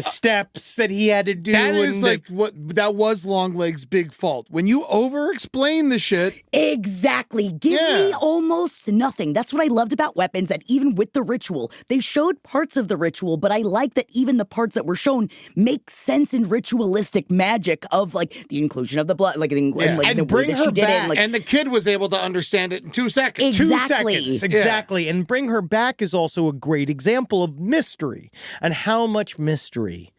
steps that he had to do. That is like that was Longlegs' big fault. When you over-explain the shit. Exactly. Give me almost nothing. That's what I loved about Weapons, that even with the ritual, they showed parts of the ritual, but I like that even the parts that were shown make sense in ritualistic magic of like the inclusion of the blood, like, the way that she did it. Like, and the kid was able to understand it in 2 seconds. Exactly. 2 seconds. Exactly. And Bring Her Back is also a great example of mystery and how much mystery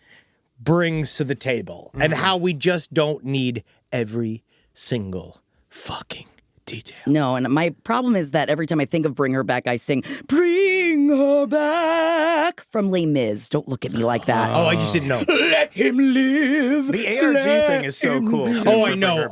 brings to the table and how we just don't need every single fucking detail. No, and my problem is that every time I think of Bring Her Back, I sing Bring Her Back from Les Mis. Don't look at me like that. Oh, I just didn't know. Let him live. The ARG thing is so cool. Too, Oh, I know.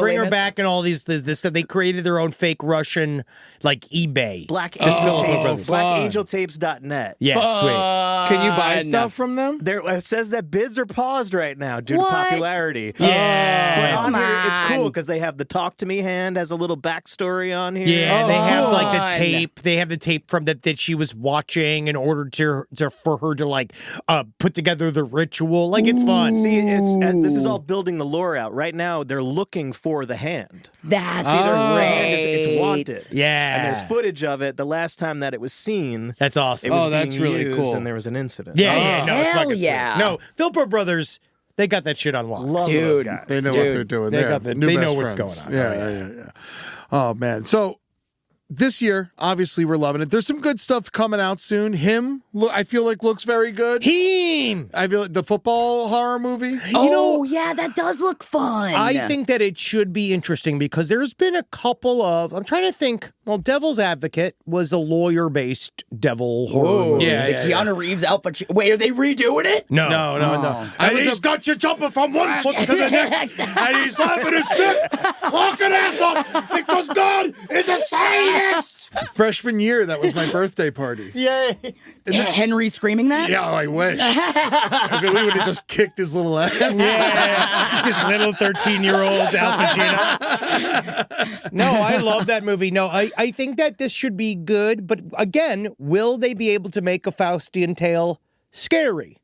Bring Her Les Mis? Back and all these this stuff. They created their own fake Russian, like, eBay. Black Angel Tapes. fun. BlackAngelTapes.net. Yeah, sweet. Can you buy stuff from them? It says that bids are paused right now due to What? popularity. Yeah. But on Come here, it's cool on. because they have the Talk to Me hand as a little backstory on here. Yeah, they have like the on. tape. They have the tape from that she was watching in order to for her to like put together the ritual. Like, it's fun. See, this is all building the lore out. Right now, they're looking for the hand. That's See, their great. hand it's wanted. Yeah. And there's footage of it. The last time that it was seen, That's awesome. it was Oh, that's being really used, cool. and there was an incident. Yeah, no, it's hell fucking sweet. yeah. No, Philippo Brothers, they got that shit on lock. Love those Dude. guys. They know what they're doing. They They're got the- new they best know what's friends. going on. Yeah. Oh, man. So this year, obviously, we're loving it. There's some good stuff coming out soon. I feel like looks very good. I feel like the football horror movie. Yeah, that does look fun. I think that it should be interesting because there's been a couple of, I'm trying to think, well, Devil's Advocate was a lawyer-based devil horror movie. the Keanu Reeves Al Pacino. Wait, are they redoing it? No. I And was he's got you jumping from one foot to the next, and he's laughing his sick, fucking ass off because God is a Satanist. freshman year. That was my birthday party. Yay. Henry screaming that? Yeah, I wish. I mean, we would have just kicked his little ass. Yeah, this little 13-year-old Al Pacino. No, I love that movie. No, I think that this should be good, but again, will they be able to make a Faustian tale scary?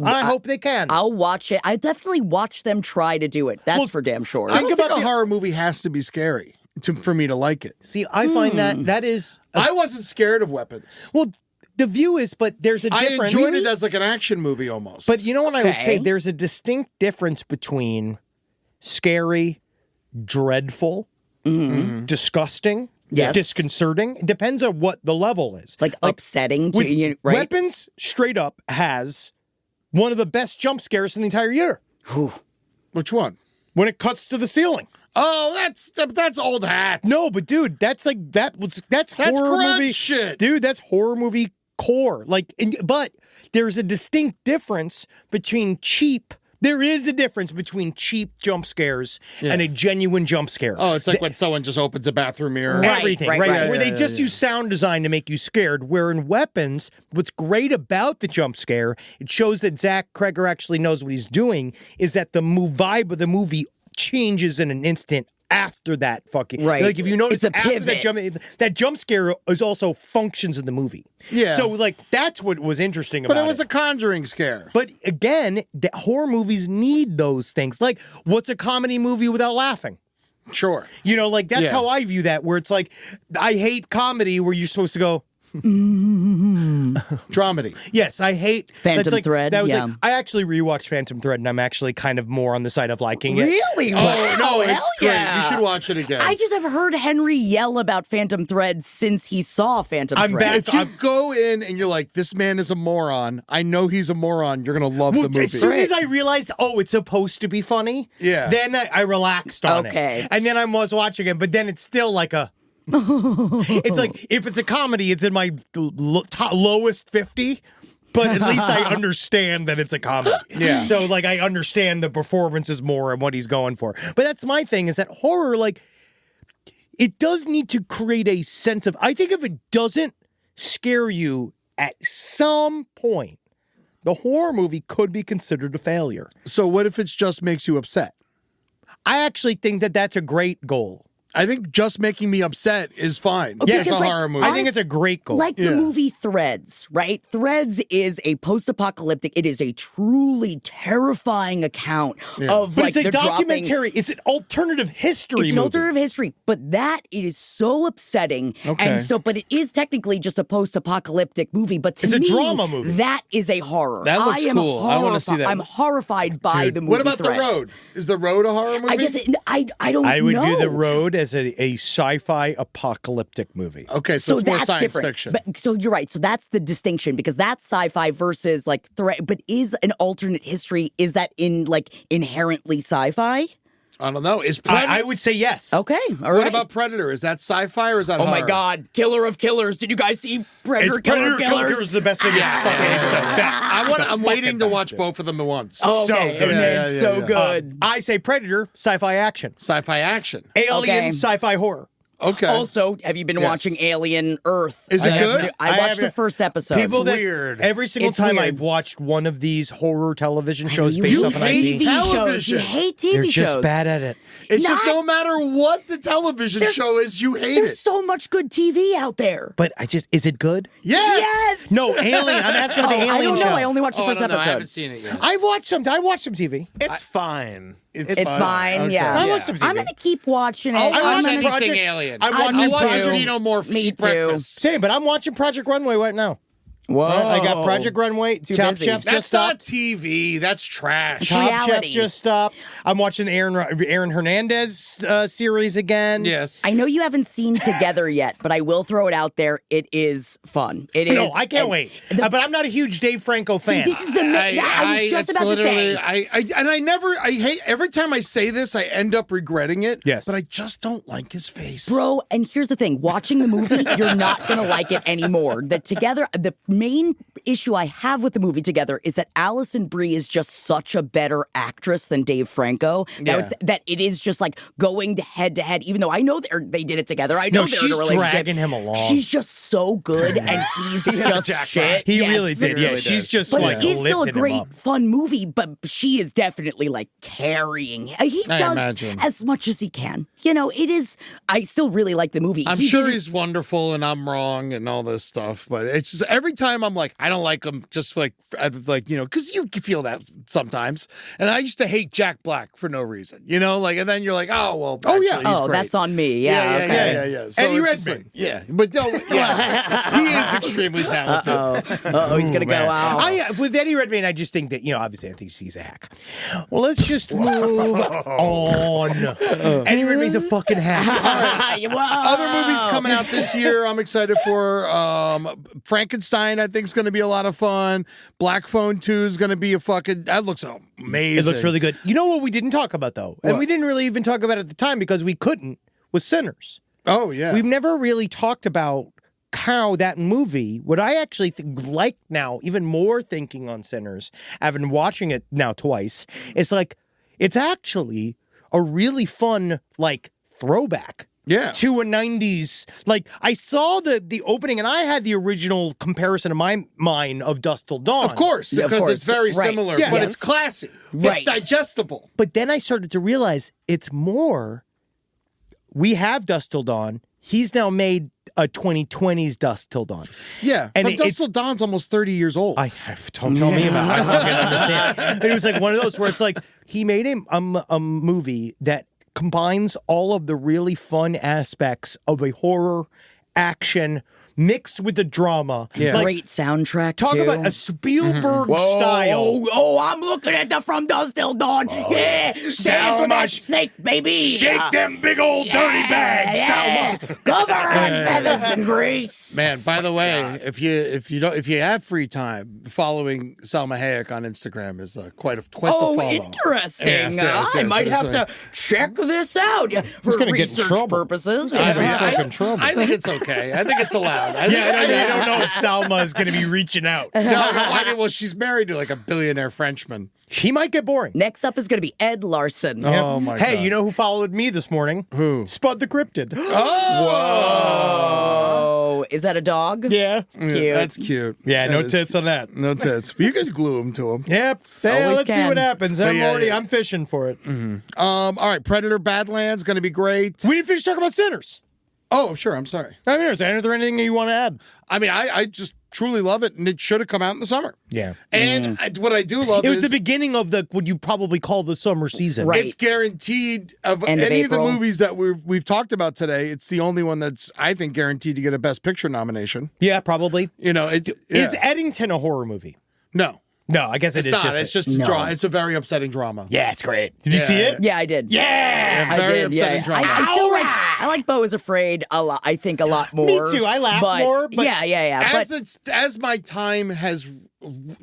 I hope they can. I'll watch it. I definitely watch them try to do it. That's for damn sure. I don't think a horror movie has to be scary for me to like it. See, I find that is... I wasn't scared of Weapons. Well, the view is, but there's a difference. I enjoyed it as like an action movie almost. But you know what I would say? Okay. There's a distinct difference between scary, dreadful, disgusting, Yes. disconcerting. It depends on what the level is. Like upsetting to with you, right? Weapons, straight up, has one of the best jump scares in the entire year. Which one? When it cuts to the ceiling. Oh, that's old hat. No, but dude, that's horror crunch movie shit. Dude, that's horror movie core. But there's a distinct difference between cheap. There is a difference between cheap jump scares and a genuine jump scare. Oh, it's like when someone just opens a bathroom mirror. Everything, right? right. Where they just use sound design to make you scared. Where in Weapons, what's great about the jump scare, it shows that Zach Kreger actually knows what he's doing, is that the vibe of the movie changes in an instant after that fucking... Right. Like, if you notice, It's a after pivot. that jump scare is also functions in the movie. Yeah. So, like, that's what was interesting about it. But it was a Conjuring scare. But again, the horror movies need those things. Like, what's a comedy movie without laughing? Sure. You know, like, that's Yeah. how I view that, where it's like, I hate comedy where you're supposed to go, Dramedy. Yes, I hate Phantom that's Thread, That was yeah. I actually rewatched Phantom Thread, and I'm actually kind of more on the side of liking it. Really? Oh, Wow, no, hell it's great. yeah. You should watch it again. I just have heard Henry yell about Phantom Thread since he saw Phantom I'm Thread. back. If you go in and you're like, this man is a moron, I know he's a moron, you're going to love Well, the movie. as soon as I realized, it's supposed to be funny, then I relaxed on Okay. it. And then I was watching it, but then it's still like a. It's like, if it's a comedy, it's in my lowest 50. But at least I understand that it's a comedy. Yeah. So, like, I understand the performances more and what he's going for. But that's my thing, is that horror, like, it does need to create a sense of, I think if it doesn't scare you at some point, the horror movie could be considered a failure. So what if it just makes you upset? I actually think that that's a great goal. I think just making me upset is fine. Okay, It's a because, like, horror movie. I think it's a great goal. Like the movie Threads, right? Threads is a post-apocalyptic. It is a truly terrifying account of But like it's a they're dropping- documentary. It's an alternative history It's an movie. alternative history, but that is so upsetting. Okay. And so, but it is technically just a post-apocalyptic movie. But to It's a me, drama movie. that is a horror. That looks I am cool. I wanna see that. I'm horrified by the movie. What about Threads. The Road? Is The Road a horror movie? I guess I don't know. I would view The Road as a sci-fi apocalyptic movie. Okay, so it's more that's science different. fiction. But so you're right. So that's the distinction because that's sci-fi versus like threat. But is an alternate history, is that in like inherently sci-fi? I don't know. Is Predator? I would say yes. Okay, all right. What about Predator? Is that sci-fi or is that Oh horror? my God, Killer of Killers! Did you guys see Predator? Killer of Killers? is the best thing. I'm waiting to watch both of them at once. Oh, So okay. good. It's so good. I say Predator, sci-fi action. Sci-fi action. Alien, Okay. sci-fi horror. Okay. Also, have you been Yes. watching Alien Earth? Is it good? I watched the haven't- first episode. People that weird. every single It's time weird. I've watched one of these horror television shows you based off an hate IP, TV shows. television. You hate TV they're shows. just bad at it. It's just Not- no matter what the television There's- show is, you hate There's it. so much good TV out there. But is it good? Yes. No, Alien. I'm asking about the Alien I don't know. show. I only watched the first I episode. haven't seen it yet. I watched some TV. It's fine. It's fine. Okay. Yeah. I watched some TV. I'm gonna keep watching it. I'll watch I'm gonna- anything Project- alien. I'm I'll watching watch a Project- xenomorph Me eat too. breakfast. Same, but I'm watching Project Runway right now. Whoa. I got Project Runway. Too Top busy. Chef That's just not stopped. TV. That's trash. Top reality. Chef just stopped. I'm watching the Aaron Hernandez series again. Yes. I know you haven't seen Together yet, but I will throw it out there. It is fun. It is. No, I can't and wait. the- But I'm not a huge Dave Franco See, fan. this is the. I was just it's about to literally- say. I hate every time I say this, I end up regretting it. Yes. But I just don't like his face. Bro, and here's the thing: watching the movie, you're not gonna like it anymore. The main issue I have with the movie Together is that Alison Brie is just such a better actress than Dave Franco. That it is just like going head to head. Even though I know they did it together, I know No, they're she's in a relationship. dragging him along. She's just so good, and he's just shit. He Yes. really did. He Yeah, really she's did. just But like it is still a lifting him great, up. fun movie, but she is definitely like carrying. He I does imagine. as much as he can. You know, it is. I still really like the movie. I'm He sure did it- he's wonderful and I'm wrong and all this stuff, but it's just every time I'm like, I don't like him, just like because you can feel that sometimes. And I used to hate Jack Black for no reason, and then you're like, oh well, Oh, yeah. actually, he's Oh, great. that's on me. Yeah. okay. yeah. So Eddie it's just Redmayne. like- yeah, but no, yeah, he is extremely talented. Oh, he's gonna go out. With Eddie Redmayne, I just think that, obviously I think he's a hack. Well, let's just move on. Eddie Redmayne's a fucking hack. Other movies coming out this year, I'm excited for. Frankenstein, I think, is going to be a lot of fun. Black Phone 2 is going to be that looks amazing. It looks really good. You know what we didn't talk about, though? And What? we didn't really even talk about it at the time because we couldn't, was Sinners. Oh, yeah. We've never really talked about how that movie, what I actually like now, even more thinking on Sinners, I've been watching it now twice, it's like, it's actually a really fun, throwback. Yeah. To a 90s. I saw the opening, and I had the original comparison in my mind of Dusk Till Dawn. Of course, Yeah, of because course. it's very Right. similar, Yeah. but Yes. it's classy. Right. It's digestible. But then I started to realize it's more. We have Dusk Till Dawn. He's now made a 2020s Dusk Till Dawn. Yeah. And But Dusk it's- Till Dawn's almost 30 years old. Don't tell me about it. I fucking understand. But it was like one of those where it's like he made a movie that combines all of the really fun aspects of a horror, action, mixed with the drama. Yeah. Great soundtrack, Talk too. about a Spielberg style. Oh, I'm looking at the From Dusk Till Dawn. Yeah, dance with that snake, baby. Shake them big old dirty bags, Salma. Cover in feathers and grease. Man, by the way, if you have free time, following Salma Hayek on Instagram is quite the follow. Interesting. Yes, I might yes, have to check this out for gonna get in research trouble. purposes. Gonna be Yeah. fucking trouble. I think it's okay. I think it's allowed. I don't know if Salma is going to be reaching out. well, she's married to like a billionaire Frenchman. He might get boring. Next up is going to be Ed Larson. Oh my God. Hey, you know who followed me this morning? Who? Spud the Cryptid. Oh, is that a dog? Yeah. Cute. That's cute. Yeah, no That is- tits on that. No tits. You could glue them to him. Yep. Hey, Always let's see can. what happens. But yeah, yeah. I'm fishing for it. All right, Predator Badlands going to be great. We didn't finish talking about Sinners. Oh, sure. I'm sorry. I mean, is there anything you want to add? I mean, I just truly love it, and it should have come out in the summer. Yeah. And what I do love It was is the beginning of what you probably call the summer season. Right. it's guaranteed of End of any of the April. movies that we've talked about today. It's the only one that's, I think, guaranteed to get a Best Picture nomination. Yeah, probably. You know, Is Eddington a horror movie? No, No, I guess it's it is not. just It's just No. It's a very upsetting drama. Yeah, it's great. Did you see it? Yeah, I did. Yeah. I very did. Yeah, upsetting drama. I still I like Beau is Afraid a lot. I think a lot more. too. I laugh more, but- yeah. As my time has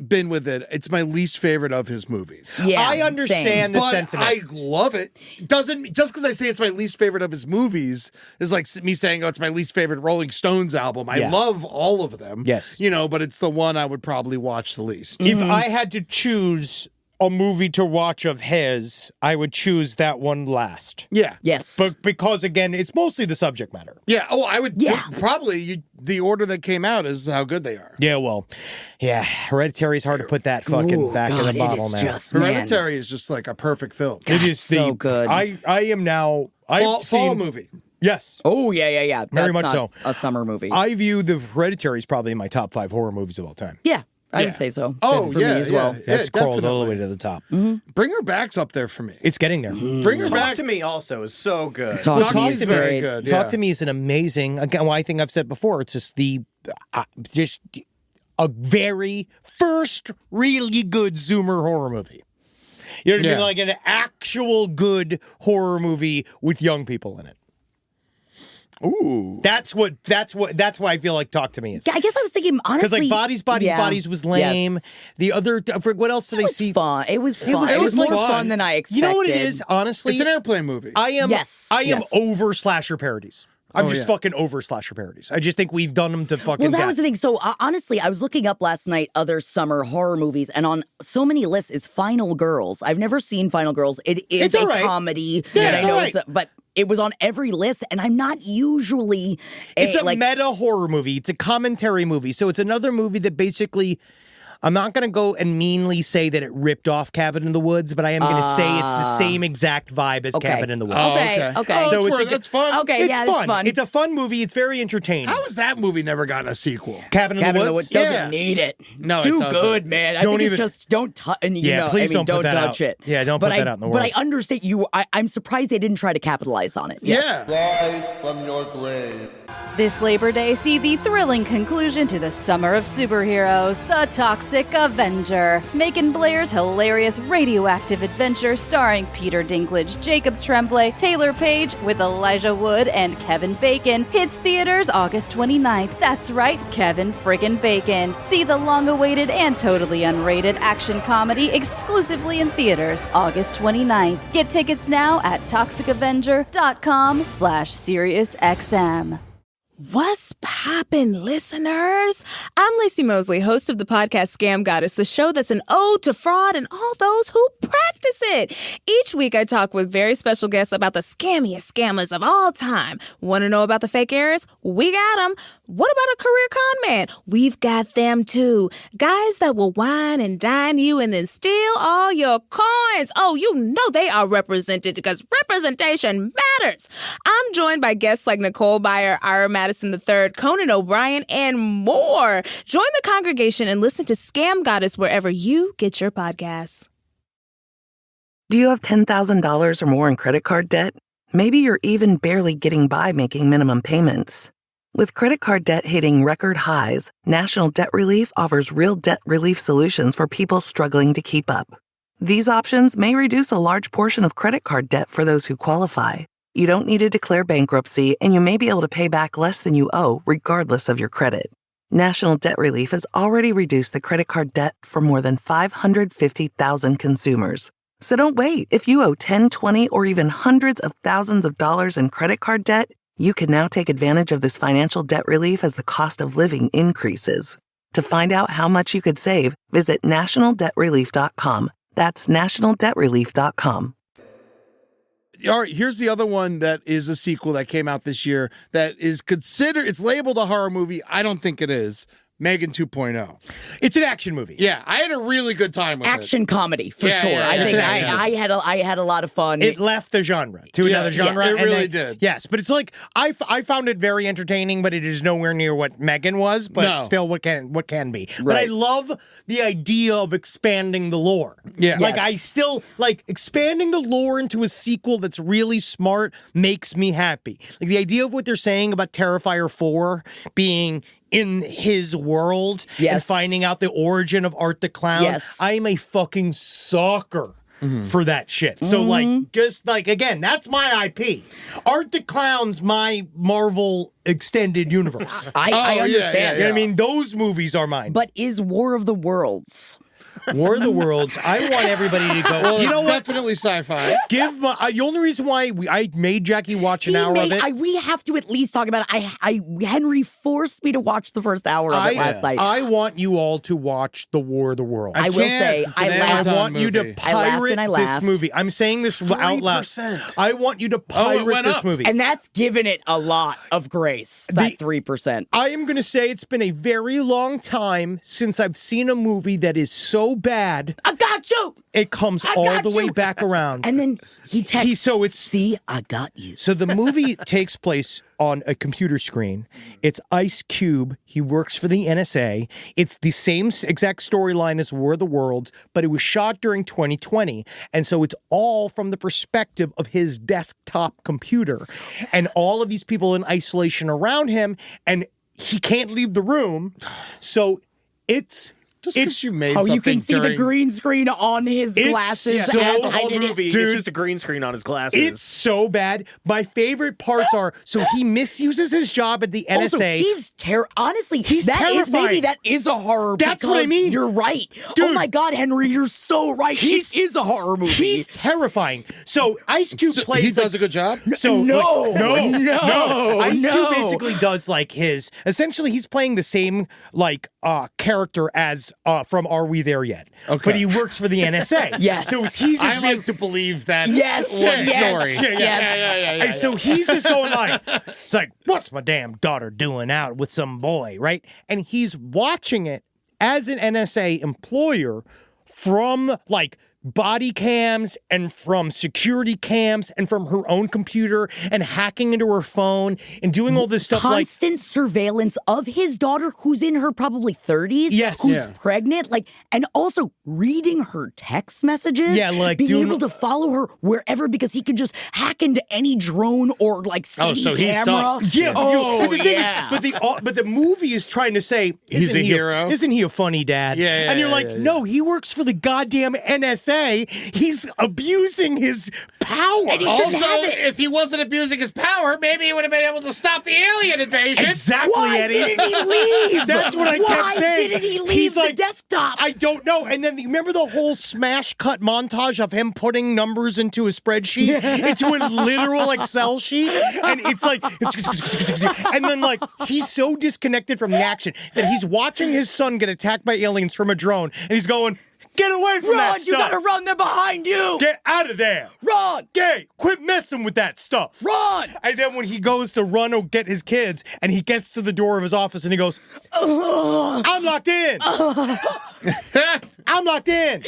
been with it, it's my least favorite of his movies. Yeah, I understand the But sentiment. I love it. Doesn't just because I say it's my least favorite of his movies is like me saying, "Oh, it's my least favorite Rolling Stones album." I Yeah. love all of them. Yes. you know, but it's the one I would probably watch the least. If I had to choose a movie to watch of his, I would choose that one last. Yeah, Yes. But because again, it's mostly the subject matter. yeah. Oh, I would. Yeah. Probably the order that came out is how good they are. Yeah, well, yeah, Hereditary is hard to put that fucking Ooh, back God, in the bottle it is now. just, man. Hereditary is just like a perfect film. It is so good. I am now. Fall I've seen movie. Yes. Oh, yeah. Very That's much not so. a summer movie. I view the Hereditary as probably my top 5 horror movies of all time. yeah, I Yeah. would say so. Oh, for yeah, me as well. yeah. That's crawled all the definitely. way to the top. Bring Her Back's up there for me. It's getting there. Bring Her Talk Back. to Me also is so good. Talk to Me Me is is very great. good. Talk yeah. to Me is an amazing. Again, well, I think I've said before. It's just just a very first really good Zoomer horror movie. You know what I mean? Yeah. Like an actual good horror movie with young people in it. Ooh. That's why I feel like Talk to Me is. Yeah, I guess I was thinking Because honestly. like Bodies yeah. was lame. Yes. The other, what else did It I was see? fun. It was fun. It It was was more fun. fun than I expected. You know what it is? Honestly, It's an airplane movie. I am Yes, I am yes. over slasher parodies. I'm Oh, just yeah. fucking over slasher parodies. I just think we've done them to fucking Well, that death. was the thing. So honestly, I was looking up last night other summer horror movies, and on so many lists is Final Girls. I've never seen Final Girls. It is It's all a right. comedy, Yeah, and I it's know all it's, right. but it was on every list, and I'm not usually It's a like. meta horror movie. It's a commentary movie. So it's another movie that basically, I'm not going to go and meanly say that it ripped off Cabin in the Woods, but I am going to say it's the same exact vibe as Okay. Cabin in the Woods. Okay. Oh, So it's that's fun. Okay, It's yeah, fun. it's fun. It's a fun movie. It's very entertaining. How has that movie never gotten a sequel? Cabin in the Woods? doesn't Yeah. need it. No, it too doesn't. good, man. I Don't think even- it's just don't touch. Yeah, please don't put that touch out. it. Yeah, don't put that out in the But I world. understand you. I'm surprised they didn't try to capitalize on it. Yes. Yeah. from your grave. This Labor Day, see the thrilling conclusion to the summer of superheroes, The Toxic Avenger. Macon Blair's hilarious radioactive adventure starring Peter Dinklage, Jacob Tremblay, Taylor Page with Elijah Wood and Kevin Bacon hits theaters August 29th. That's right, Kevin friggin' Bacon. See the long-awaited and totally unrated action comedy exclusively in theaters August 29th. Get tickets now at toxicavenger.com/SiriusXM. What's poppin', listeners? I'm Lacey Mosley, host of the podcast Scam Goddess, the show that's an ode to fraud and all those who practice it. Each week, I talk with very special guests about the scammiest scammers of all time. Want to know about the fake errors? We got them. What about a career con man? We've got them too. Guys that will wine and dine you and then steal all your coins. Oh, you know they are represented because representation matters. I'm joined by guests like Nicole Byer, Ira Madison III, Conan O'Brien, and more. Join the congregation and listen to Scam Goddess wherever you get your podcasts. Do you have $10,000 or more in credit card debt? Maybe you're even barely getting by making minimum payments. With credit card debt hitting record highs, National Debt Relief offers real debt relief solutions for people struggling to keep up. These options may reduce a large portion of credit card debt for those who qualify. You don't need to declare bankruptcy, and you may be able to pay back less than you owe, regardless of your credit. National Debt Relief has already reduced the credit card debt for more than 550,000 consumers. So don't wait. If you owe 10, 20, or even hundreds of thousands of dollars in credit card debt, you can now take advantage of this financial debt relief as the cost of living increases. To find out how much you could save, visit nationaldebtrelief.com. That's nationaldebtrelief.com. All right, here's the other one that is a sequel that came out this year that is considered, it's labeled a horror movie. I don't think it is. Megan 2.0. It's an action movie. Yeah, I had a really good time with Action comedy, for Yeah, sure. yeah, I yeah, think it's an action. I had a lot of fun. It left the genre to another genre. It and really then- did. Yes, but it's like I found it very entertaining, but it is nowhere near what Megan was. But No. still, what can be. But Right. I love the idea of expanding the lore. Yeah. like Yes. I still like expanding the lore into a sequel that's really smart makes me happy. Like the idea of what they're saying about Terrifier 4 being in his world and Yes. finding out the origin of Art the Clown. Yes. I am a fucking sucker for that shit. So like, just like, again, that's my IP. Art the Clown's my Marvel extended universe. I yeah, understand. You know what I mean? Those movies are mine. But is War of the Worlds? War of the Worlds, I want everybody to go, Well, you know it's what? definitely sci-fi. Give my, the only reason why I made Jackie watch an hour of it. We have to at least talk about it. Henry forced me to watch the first hour of it last night. I want you all to watch the War of the Worlds. I will say, It's an I laughed. Amazon I want you to movie. I laughed pirate and I this laughed. movie. I'm saying this out loud. 3%. I want you to pirate went this up. movie. And that's given it a lot of grace, that 3%. I am going to say it's been a very long time since I've seen a movie that is so bad I got you! it comes I all got the way you! back around. And then he texts, so it's see, I got you. so the movie takes place on a computer screen. It's Ice Cube. He works for the NSA. It's the same exact storyline as War of the Worlds, but it was shot during 2020. And so it's all from the perspective of his desktop computer and all of these people in isolation around him. And he can't leave the room. So it's... Just because you made Oh, something you can see the during- green screen on his It's glasses. so as the I whole did it. movie, Dude, it's just a green screen on his glasses. It's so bad. My favorite parts are, so he misuses his job at the NSA. Also, he's honestly, He's maybe terrifying. that is a horror. That's what I because mean. You're right. Dude. Oh my God, Henry, you're so right. It is a horror movie. He's terrifying. So Ice Cube plays. He does like- a good job? So No, no. Ice Cube no. basically does like his. Essentially, he's playing the same like character as from Are We There Yet? Okay. But he works for the NSA. Yes. So he's just I being- like to believe that Yes, one yes, story. yes. And so he's just going like, it's like, what's my damn daughter doing out with some boy, right? And he's watching it as an NSA employer from like body cams and from security cams and from her own computer and hacking into her phone and doing all this stuff like Constant surveillance of his daughter, who's in her probably 30s. Yes. Who's Yeah. pregnant, and also reading her text messages. Yeah, like being doing- able to follow her wherever because he could just hack into any drone or city so he camera. sucks. Yeah, Oh, but the thing yeah. is, but the movie is trying to say He's isn't a he hero? isn't he a funny dad? Yeah, and you're yeah, like, yeah. no, he works for the goddamn NSA. He's abusing his power. And he shouldn't Also, have it. if he wasn't abusing his power, maybe he would have been able to stop the alien invasion. Exactly, Why Eddie. didn't he leave? That's what I Why kept saying. didn't he leave He's the like, desktop? I don't know. And then remember the whole smash cut montage of him putting numbers into a spreadsheet, into a literal Excel sheet, and it's like, and then like he's so disconnected from the action that he's watching his son get attacked by aliens from a drone, and he's going, "Get away from that Run, you stuff! gotta run, they're behind you! Get out of there! Run! Gay, quit messing with that stuff! Run! And then when he goes to run or get his kids, and he gets to the door of his office, and he goes, "I'm locked in." I'm locked in.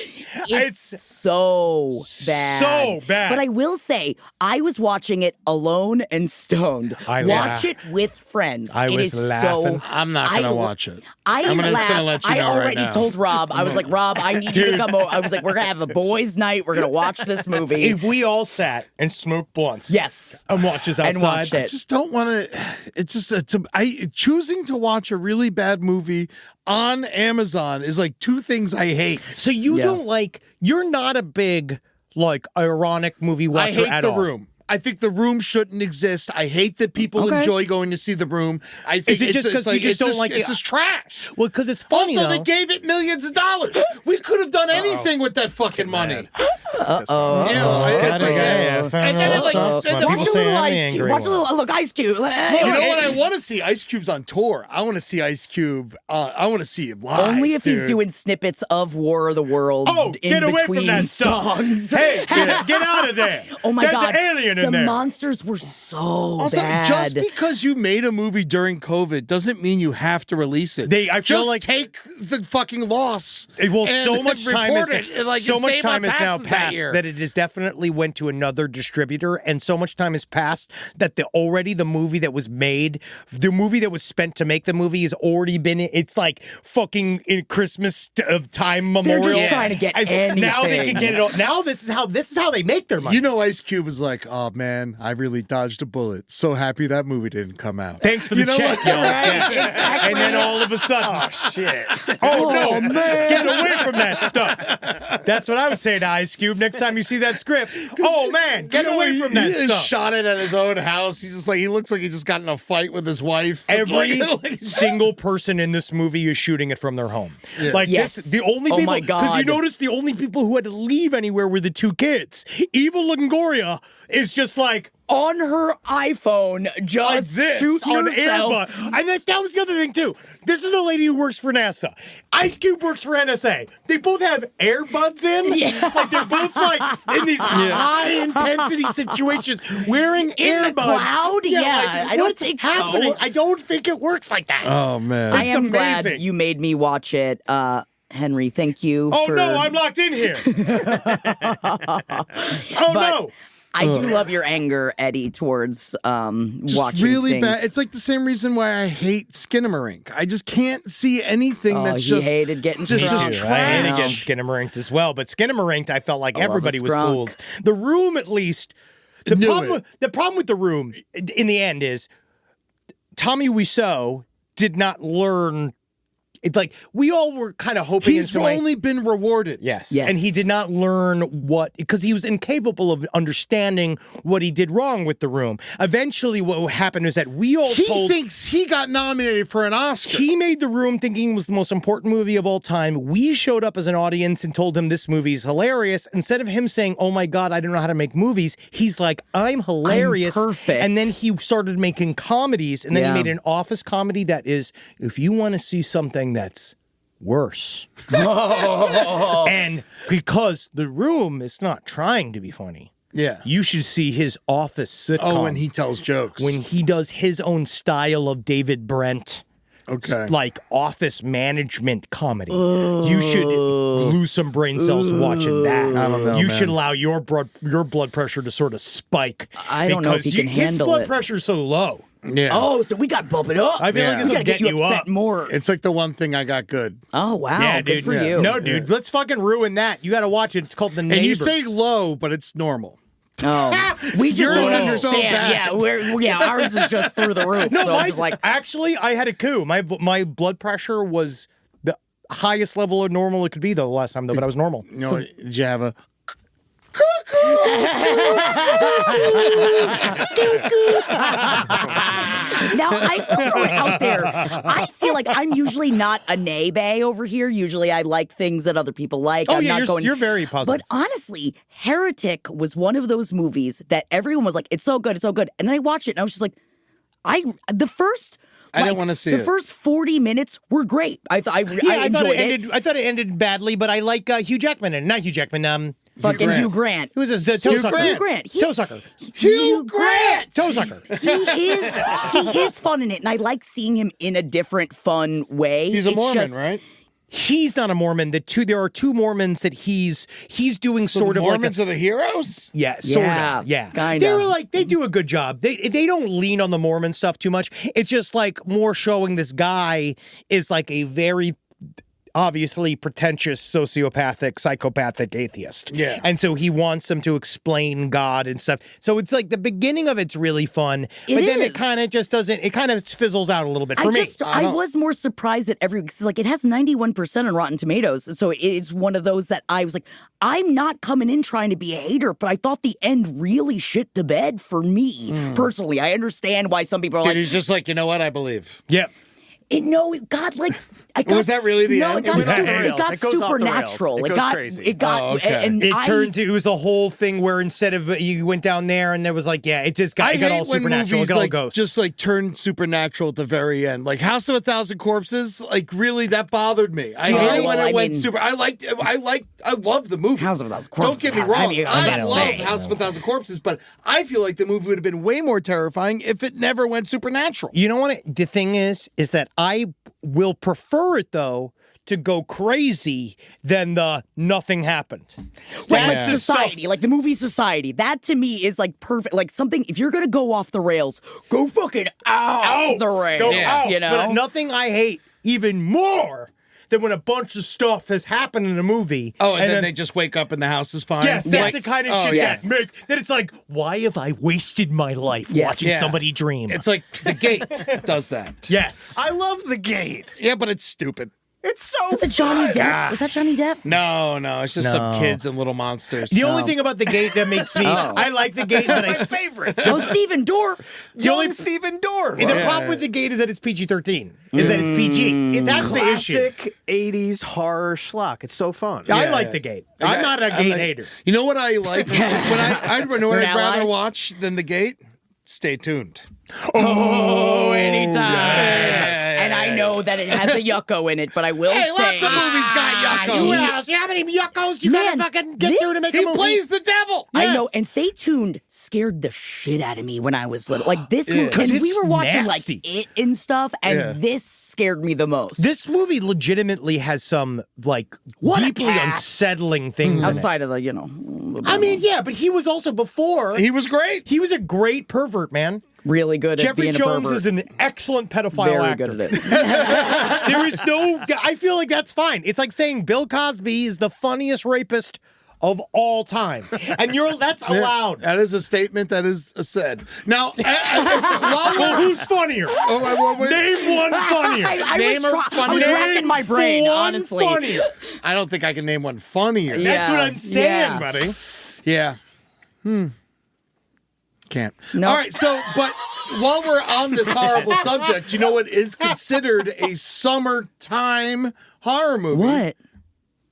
It's so bad. So bad. But I will say, I was watching it alone and stoned. Watch it with friends. I was laughing. I'm not going to watch it. I'm just laughed. going to let you know I already right now. told Rob. I was like, Rob, I need you to come over. I was like, we're going to have a boys' night. We're going to watch this movie. If we all sat and smoked blunts. Yes. And watch this outside. And watched it. I just don't want to. It's just choosing to watch a really bad movie on Amazon is like two things I hate. So you don't like, you're not a big, like, ironic movie watcher I hate at The all. Room. I think The Room shouldn't exist. I hate that people enjoy going to see The Room. I think Is it just because you just don't like it? It's just trash. Well, because it's funny, Also, though. they gave it millions of dollars. We could have done anything with that fucking money. Uh-oh. And then it's like, Watch a little Ice Cube. Watch a little, look, Ice Cube. you know what? I want to see Ice Cube's on tour. I want to see Ice Cube. I want to see him live. Only if he's dude. doing snippets of War of the Worlds in get away between from that stuff. songs. Hey, get out of there. Oh my There's God. an alien in the there. monsters were so Also, bad. just because you made a movie during COVID doesn't mean you have to release it. I feel just like take the fucking loss. Well, and so much time has report it, like, so and much save time on has now taxes passed year. that it has definitely went to another distributor, and so much time has passed that the movie that was made, the movie that was spent to make the movie has already been. It's like fucking in Christmas of time memorial. They're just trying to get anything. Now they can get it. All. Now this is how they make their money. You know, Ice Cube was like, "Oh man, I really dodged a bullet. So happy that movie didn't come out." Thanks for the check, what? yo. Right, Yeah. exactly. And then all of a sudden, Shit. oh no, man. get away from that stuff. That's what I would say to Ice Cube next time you see that script. Oh man, get away from that He stuff. shot it at his own house. He's just like, he looks like he just got in a fight with his wife. Every Like- single person in this movie is shooting it from their home. Like Yes. the only Oh people, my because you God. notice the only people who had to leave anywhere were the two kids. Evil Longoria is just like on her iPhone, just like this shoot on yourself. Airbud. I think that was the other thing too. This is a lady who works for NASA. Ice Cube works for NSA. They both have earbuds in. Yeah. Like they're both like in these high intensity situations wearing In the earbuds. cloud? Yeah, like, I don't what's think happening? so. I don't think it works like that. Oh man. I am glad amazing. you made me watch it. Henry, thank you. Oh for... no, I'm locked in here. Oh no. I do love your anger, Eddie, towards Just watching really things. bad. It's like the same reason why I hate Skinamarink. I just can't see anything that's he just hated getting just scrunked. trash. I hate against Skinamarink as well, but Skinamarink, I felt like I love a everybody was scrunk. fooled. The Room, at least. The Knew problem, it. the problem with The Room, in the end, is Tommy Wiseau did not learn. It's like we all were kind of hoping. He's in some way- only been rewarded. Yes. Yes. And he did not learn because he was incapable of understanding what he did wrong with The Room. Eventually, what happened is that we all He told. thinks he got nominated for an Oscar. He made The Room thinking it was the most important movie of all time. We showed up as an audience and told him this movie is hilarious. Instead of him saying, oh my God, I don't know how to make movies, he's like, I'm hilarious. I'm perfect. And then he started making comedies, and then Yeah. he made an office comedy that is, if you want to see something that's worse. And because The Room is not trying to be funny. Yeah. You should see his office sitcom. Oh, when he tells jokes. When he does his own style of David Brent. Okay. Like office management comedy. You should lose some brain cells watching that. I don't know, You man. should allow your blood pressure to sort of spike. I don't know if because he can handle his blood it. pressure is so low. Yeah. Oh, so we got to bump it up. I feel like Yeah. this we will got to get you up. upset more. It's like the one thing I got good. Oh, wow. Yeah, Good dude. for you. No, dude. Let's fucking ruin that. You got to watch it. It's called The Neighbors. And you say low, but it's normal. Oh, we just Yours don't is so understand. bad. Yeah, ours is just through the roof. No, so I'm mine's just like, actually, I had a coup. My blood pressure was the highest level of normal it could be, though, the last time, though, but I was normal. You know, did you have a now I will throw it out there. I feel like I'm usually not a nay bay over here. Usually I like things that other people like. Oh, I'm yeah, not going. you're very positive. But honestly, Heretic was one of those movies that everyone was like, it's so good, it's so good. And then I watched it and I was just like, I didn't want to see the it. first 40 minutes were great. I enjoyed it. I thought it ended badly, but I like Hugh Jackman and not Hugh Jackman. Fucking Hugh Grant. Who was this? Toe sucker. Hugh Grant. Toe sucker. Hugh Grant. Toe sucker. He is fun in it, and I like seeing him in a different, fun way. He's a It's Mormon, just- right? He's not a Mormon. There are two Mormons that he's doing So sort the of like Mormons are the heroes? yeah, sort of. Yeah. kinda. They were like, they do a good job. They don't lean on the Mormon stuff too much. It's just like more showing this guy is like a very obviously pretentious, sociopathic, psychopathic atheist. Yeah. And so he wants them to explain God and stuff. So it's like the beginning of it's really fun, but then it kind of just doesn't, it kind of fizzles out a little bit for me. I was more surprised at because like it has 91% on Rotten Tomatoes. So it is one of those that I was like, I'm not coming in trying to be a hater, but I thought the end really shit the bed for me personally. I understand why some people are Dude, like, he's just like, you know what? I believe. Yep. It got like I got Was that really the no, end? it got, It went off the it rails. got It goes off the rails. supernatural. It It goes got crazy. it got Oh, okay. and It was a whole thing where instead of you went down there and there was like, yeah, it just got, I it got hate all when supernatural. It movies got all like ghosts. just like turn supernatural at the very end. Like House of a Thousand Corpses, like really that bothered me. I hate it when it went super. I love the movie. House of a Thousand Don't Corpses. get me wrong. I mean, I I gotta love say. House of a Thousand Corpses, but I feel like the movie would have been way more terrifying if it never went supernatural. You know what the thing is that I will prefer it though to go crazy than the nothing happened. Right, like That's the Society, like the movie Society. That to me is like perfect. Like something, if you're gonna go off the rails, go fucking off the rails. Go out. You know, But nothing I hate even more than when a bunch of stuff has happened in a movie. Oh, and then they just wake up and the house is fine. Yes, that's the kind of shit yes. that makes that it's like, why have I wasted my life watching Yes. somebody dream? It's like The Gate does that. Yes. I love The Gate. Yeah, but it's stupid. It's so is that the Johnny Depp? Was that Johnny Depp? No, it's just some kids and little monsters. The only thing about The Gate that makes me, I like The Gate, but my favorite. Oh, Stephen Dorff. Young Stephen Dorff. The problem with The Gate is that it's PG-13. Is that it's PG. That's the issue. Classic 80s horror schlock. It's so fun. I like The Gate. I'm not a Gate hater. You know what I like? when I'd You're an rather ally? watch than The Gate? Stay tuned. Oh, anytime. And I know that it has a yucko in it, but I will say, Lots of movies got yuckos. See how many yuckos you Man, gotta fucking get through to make a He movie? plays the devil. I know, and Stay Tuned scared the shit out of me when I was little. Like this movie, 'Cause and we it's were watching nasty. like It and stuff, and this scared me the most. This movie legitimately has some like What a deeply cast. unsettling things in it. outside of the, I mean, yeah, but he was also before. He was great. He was a great pervert, man. really good at Jeffrey being a Jones pervert. is an excellent pedophile Very actor. good at it. There is no. I feel like that's fine. It's like saying Bill Cosby is the funniest rapist of all time, and that's allowed. That is a statement that is said. Now, Well, who's funnier? Name one funnier. I was racking my brain, one honestly. funnier. I don't think I can name one funnier. Yeah. That's what I'm saying, Yeah. buddy. Yeah. Can't. No. All right. So, but while we're on this horrible subject, you know what is considered a summertime horror movie? What?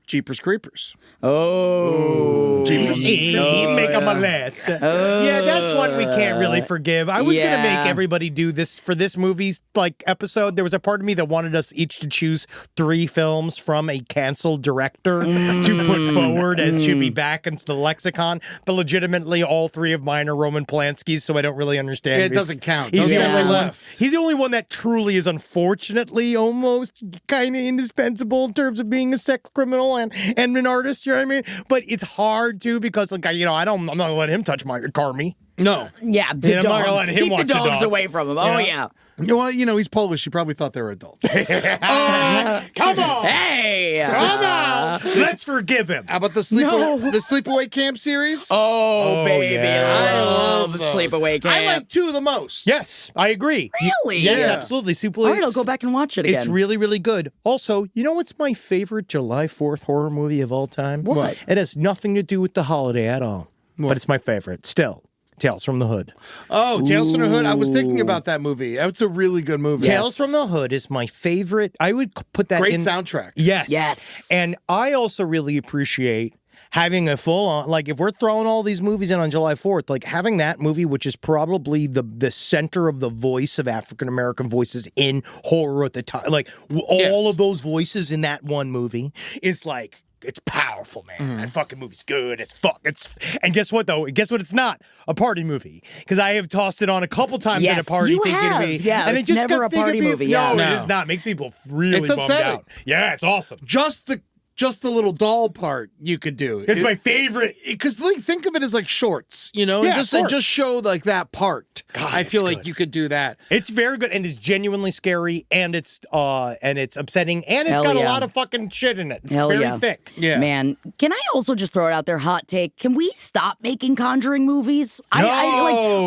Jeepers Creepers. Oh. Make them a list. Yeah, that's one we can't really forgive. I was going to make Yeah. everybody do this for this movie's like episode. There was a part of me that wanted us each to choose 3 films from a canceled director to put forward as should be back into the lexicon. But legitimately, all 3 of mine are Roman Polanski's, so I don't really understand. Yeah, it doesn't count. He's Those the are only the one. left. He's the only one that truly is unfortunately almost kind of indispensable in terms of being a sex criminal and an artist. You know what I mean? But it's hard too because like I'm not gonna let him touch my Carmi. No. Yeah, the Yeah, I'm not gonna let dogs. him Keep the watch the dogs dogs. away from him. Oh, yeah. Well, he's Polish. He probably thought they were adults. Come on. Hey. Come on. Let's forgive him. How about the No. Sleepaway Camp series? Oh, baby. yeah. I love those. Sleepaway Camp. I like 2 the most. Yes, I agree. Really? Yes, Yeah. absolutely. Super. All right, I'll go back and watch it again. It's really, really good. Also, you know what's my favorite July 4th horror movie of all time? What? It has nothing to do with the holiday at all. But it's my favorite. Still, Tales from the Hood. Oh, Tales from the Hood. I was thinking about that movie. That's a really good movie. Tales from the Hood is my favorite. I would put that Great in. soundtrack. Yes. Yes. And I also really appreciate having a full on, like if we're throwing all these movies in on July 4th, like having that movie, which is probably the center of the voice of African-American voices in horror at the time, like all of those voices in that one movie is like it's powerful, man. That fucking movie's good as fuck. And guess what though? Guess what? It's not a party movie because I have tossed it on a couple times at a party. You thinking have. to me, Yeah, and it's it just never a party movie. Yeah. No, it is not. It makes people really It's bummed upsetting. out. Yeah, it's awesome. Just the little doll part you could do. It's my favorite. Because think of it as like shorts, you know, Yeah, and just show like that part. God, I feel it's like good. you could do that. It's very good and it's genuinely scary and it's upsetting and it's Hell got a yeah. lot of fucking shit in it. It's Hell very yeah. thick. Yeah. Man, can I also just throw it out there, hot take? Can we stop making Conjuring movies? No.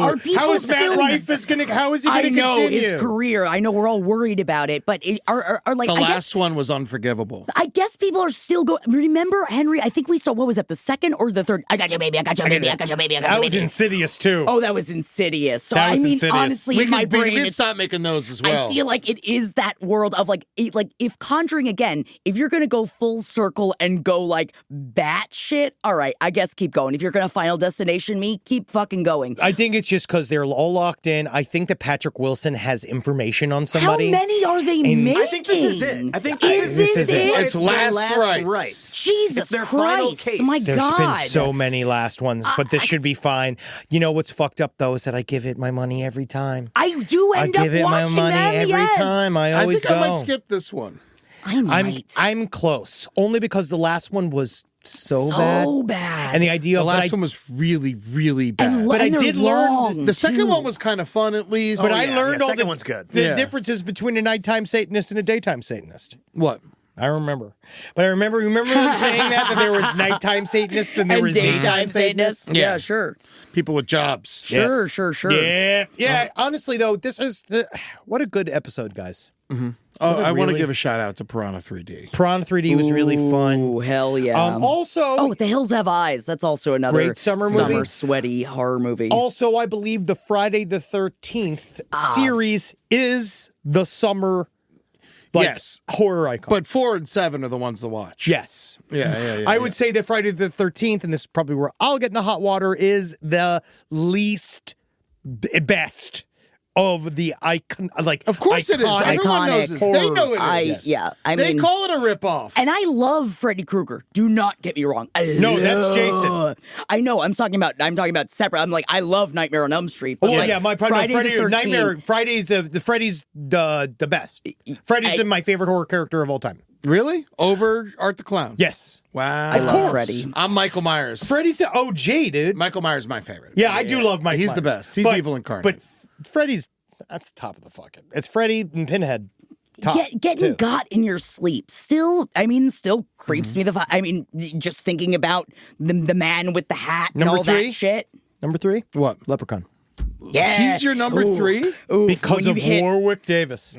Are people how is still... Matt Rife how is he I going to know continue? his career. I know we're all worried about it, but are like The I last guess, one was unforgivable. I guess people are still going. Remember, Henry? I think we saw, what was that, the second or the third? I got you, baby. I got you, baby. I got you, baby. I got That you, was baby. Insidious too. Oh, that was Insidious. So That I was mean, Insidious. honestly, We in my could brain, it's stop making those as well. I feel like it is that world of like if Conjuring again, if you're gonna go full circle and go like batshit, all right, I guess keep going. If you're gonna Final Destination me, keep fucking going. I think it's just because they're all locked in. I think that Patrick Wilson has information on somebody. How many are they And- making? I think this is it. I think is this this is it. it? It's last rites. rites. Jesus It's their final Christ, case. my There's God. been so many last ones, but this should be fine. You know what's fucked up though is that I give it my money every time. I do I end up give it my watching money them, every yes. time. I I always think I go. might skip this one. I might. I'm close, only because the last one was so bad. And the idea The of last one was really, really bad. And but I they're did learn long, the second too. one was kind of fun, at least. But I learned all second the one's good. the Yeah. differences between a nighttime Satanist and a daytime Satanist. What? I remember. But I remember them saying that there was nighttime Satanists and there was daytime Satanists. Yeah, sure. People with jobs. Sure. Yeah. Honestly, though, this is what a good episode, guys. Oh, I want to really- give a shout out to Piranha 3D. Piranha 3D was really fun. Ooh, hell yeah. Also, Oh, The Hills Have Eyes. That's also another Great summer movie. sweaty horror movie. also, I believe the Friday the 13th series is the summer Yes. horror icon. But 4 and 7 are the ones to watch. yes. Yeah. I would say that Friday the 13th, and this is probably where I'll get into hot water, is the least best of the icon. Like, Of course it is. iconic Everyone knows Iconic it. They know it is. I They mean, call it a ripoff. and I love Freddy Krueger. Do not get me wrong. No, that's Jason. I know. I'm talking about separate. I'm like, I love Nightmare on Elm Street. But Oh like, yeah, my Friday Freddy the 13th, Nightmare. Friday's Freddy's the best. Freddy's my favorite horror character of all time. Really? Over Art the Clown? Yes, Wow. I love Freddy. I'm Michael Myers. Freddy's the OG, dude. Michael Myers is my favorite. Yeah, I do love Mike. He's Myers. the best. He's evil incarnate. But Freddy's that's top of the fucking. It's Freddy and Pinhead. Top Getting two. got in your sleep still creeps me the fuck. I mean, just thinking about the man with the hat and Number all 3? that shit. Number 3, What? Leprechaun. Yeah, He's your number 3? Ooh, Because when you of hit- Warwick Davis.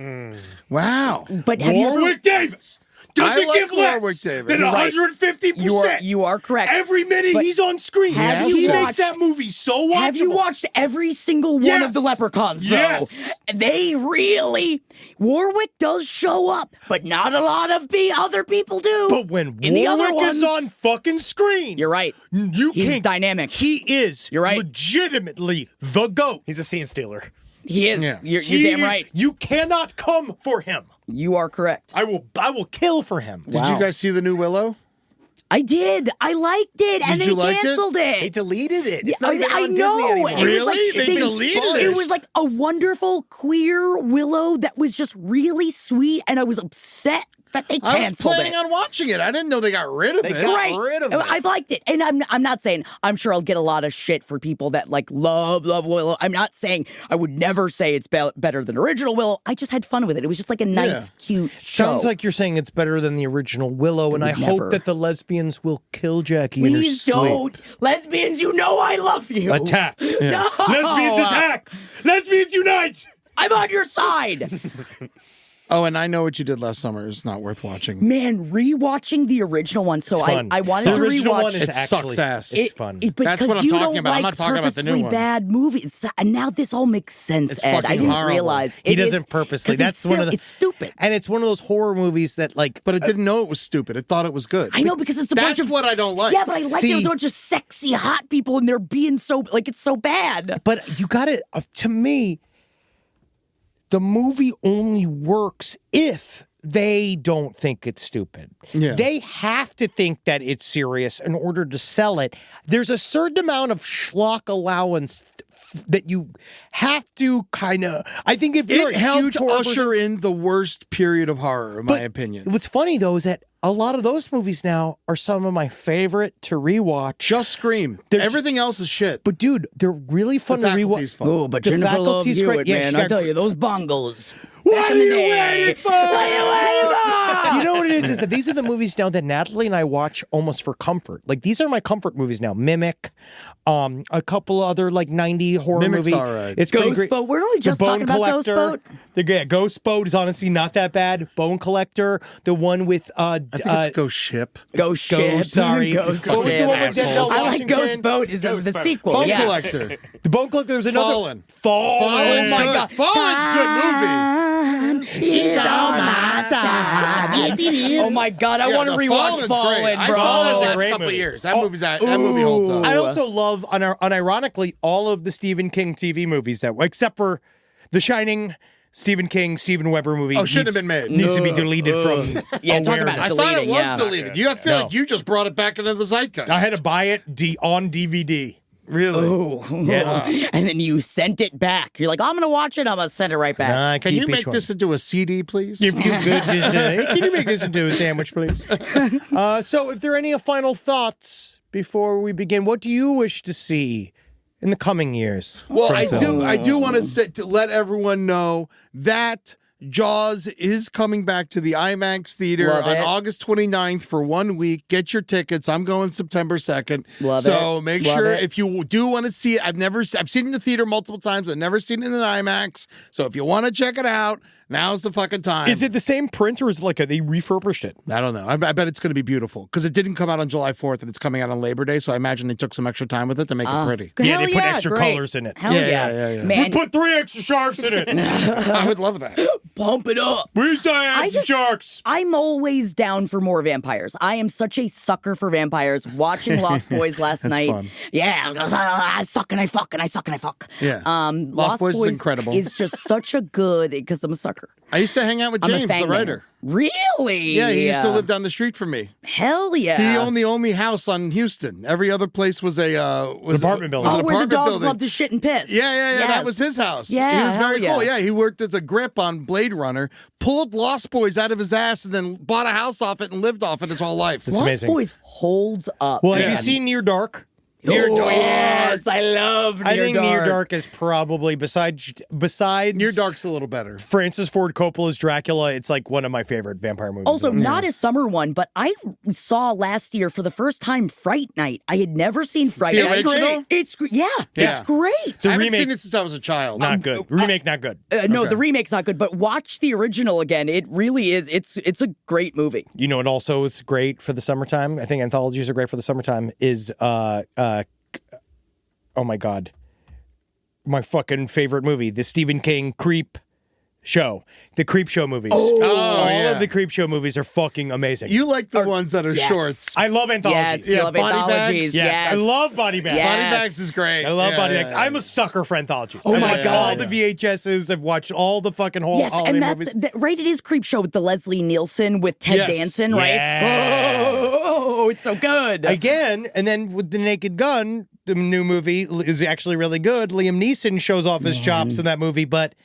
Wow. But have you ever? Warwick Davis doesn't like give less Warwick Davis. than You're right. 150%. You are correct. Every minute But he's on screen. have he you makes watched- that movie so watchable. Have you watched every single one Yes. of the Leprechauns, though? Yes. They really... Warwick does show up, but not a lot of other people do. But when in the other Warwick is ones- on fucking screen, You're right. you He's can't. dynamic. He is. You're right. Legitimately the GOAT. He's a scene stealer. He is. Yeah. You're He damn is- right. You cannot come for him. You are correct. I will kill for him. Did you guys see the new Willow? I did. I liked it, and Did they you like it? canceled it. They deleted it. Yeah, It's not even I on know. Disney It anymore. was Really? like They deleted it? It was like a wonderful queer Willow that was just really sweet, and I was upset that they I was canceled planning it. on watching it. I didn't know they got rid of it. Great. rid of it. I liked it, and I'm not saying I'm sure I'll get a lot of shit for people that like love Willow. I'm not saying I would never say it's better than original Willow. I just had fun with it. It was just like a nice, cute show. Sounds like you're saying it's better than the original Willow, and I would never. hope that the lesbians will kill Jackie in her Please sleep. don't, lesbians. You know I love you. Attack. No. Lesbians attack. Lesbians unite. I'm on your side. Oh, and I Know What You Did Last Summer is not worth watching. Man, rewatching the original one. So It's fun. I wanted The to original rewatch one is It actually, sucks ass. It's fun. That's because what I'm you talking don't about. I'm like not talking about the new purposely one. bad movies. And now this all makes sense, It's Ed. I fucking didn't horrible. realize He it doesn't is- purposely. 'cause That's one of the. it's stupid. And it's one of those horror movies that like. But it didn't know it was stupid. It thought it was good. I know because it's a bunch That's of what I don't like. Yeah, but I like See- there's a bunch of sexy hot people and they're being so like it's so bad. But you got to. To me, the movie only works if they don't think it's stupid. Yeah. They have to think that it's serious in order to sell it. There's a certain amount of schlock allowance that you have to kind of. I think if you're It a helped huge horror usher in the worst period of horror, in my opinion. What's funny though is that a lot of those movies now are some of my favorite to rewatch. Just Scream. Everything else is shit. But dude, they're really fun to rewatch. Oh, but The Jennifer Love Faculty's Hewitt, great. Yeah, man. she I got- tell you, those bongos. What back are in the you day. waiting for? What are you waiting for? You know what it is that these are the movies now that Natalie and I watch almost for comfort. Like these are my comfort movies now. Mimic, a couple other like 90 horror Mimic's movie. all right. It's pretty Ghost great. Boat. We're only just The talking Bone about Ghost Collector. Boat. Ghost Boat is honestly not that bad. Bone Collector, the one with I think it's Ghost Ship. Ghost Ship. Sorry. Ghost What was the Ship. one with Denzel I like Washington? Ghost Boat is the sequel. Bone yeah. Collector. The Bone Collector. There's another Fallen. Fallen. Fallen's good. Fallen's a good movie. Is on my side. Oh my God, I Yeah, want to the rewatch Fallen's Fallen, great. bro. I saw that the a last great couple movie. years. That movie holds up. I also love, unironically, all of the Stephen King TV movies that, except for The Shining, Stephen King, Steven Weber movie. Shouldn't have been made. Needs to be deleted from. Yeah, talk about I deleting, thought it was yeah. deleted. I feel like you just brought it back into the zeitgeist. I had to buy it on DVD. Really? Oh, Yeah. and then you sent it back. You're like, I'm going to watch it. I'm going to send it right back. I Can keep you each make one. this into a CD, please? If you could, can you make this into a sandwich, please? So, if there are any final thoughts before we begin, what do you wish to see in the coming years? Well, from I film? do want to let everyone know that Jaws is coming back to the IMAX theater Love on it. August 29th for 1 week. Get your tickets. I'm going September 2nd. Love so it. make Love sure it. if you do want to see it, I've seen it in the theater multiple times. I've never seen it in an IMAX. So if you want to check it out, now's the fucking time. Is it the same print or is it like they refurbished it? I don't know. I bet it's going to be beautiful because it didn't come out on July 4th and it's coming out on Labor Day. So I imagine they took some extra time with it to make it pretty. Yeah, Hell they put extra great. colors in it. Hell Yeah. Man, We put 3 extra sharks in it. I would love that. pump it up. We say extra sharks. I'm always down for more vampires. I am such a sucker for vampires. Watching Lost Boys last night. fun. Yeah, I suck and I fuck and I suck and I fuck. Yeah. Lost Boys is incredible. Is just such a good, because I'm a sucker. I used to hang out with I'm a James, the fangman. writer. Really? Yeah, he used to live down the street from me. Hell yeah. He owned the only house on Houston. Every other place was a apartment building. was an where the apartment dogs building. love to shit and piss. Yeah. That Yes. was his house. Yeah, he was hell very cool. Yeah, he worked as a grip on Blade Runner, pulled Lost Boys out of his ass, and then bought a house off it and lived off it his whole life. It's Lost amazing. Boys holds up. Well, have man. you seen Near Dark? Near Dark. Yes, I love Near Dark. I think Near Dark is probably besides Near Dark's a little better. Francis Ford Coppola's Dracula. It's like one of my favorite vampire movies. Also, not a summer one, but I saw last year for the first time Fright Night. I had never seen Fright The Night. original? It's great. I haven't remake- seen it since I was a child. not good. Remake, not good. No, Okay. the remake's not good, but watch the original again. It really is. It's a great movie. You know what also is great for the summertime? I think anthologies are great for the summertime. Is oh my God, my fucking favorite movie, the Stephen King Creep Show, the Creep Show movies. All of the Creep Show movies are fucking amazing. You like the ones that are yes. shorts. I love anthologies. Yes, you love Body Bags? anthologies. Yes, I love Body Bags. Yes. Body Bags is great. I love Yeah, Body yeah, Bags. yeah. I'm a sucker for anthologies. Oh I've my watched God. all the VHSs. I've watched all the fucking whole Yes, holiday and that's movies. right. It is Creep Show with the Leslie Nielsen with Ted Yes. Danson, right? Yeah. Oh, it's so good. Again, and then with The Naked Gun, the new movie is actually really good. Liam Neeson shows off his chops in that movie, but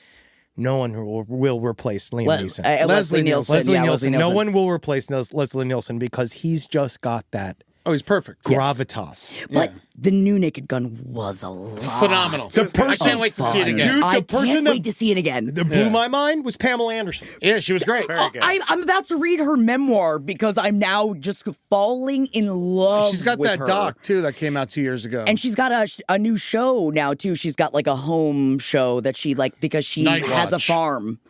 no one will replace Liam Neeson. Leslie Nielsen. Leslie Yeah, Nielsen. Leslie No Nielsen. one will replace Leslie Nielsen because he's just got that Oh, he's perfect. gravitas. But the new Naked Gun was a lot. Phenomenal. I can't wait to see it again. Dude, I the person can't that wait to see it again. that blew my mind was Pamela Anderson. Yeah, she was great. I'm about to read her memoir because I'm now just falling in love. She's got with that her. doc, too, that came out 2 years ago. And she's got a new show now too. She's got like a home show that she because she Night has a Watch. farm.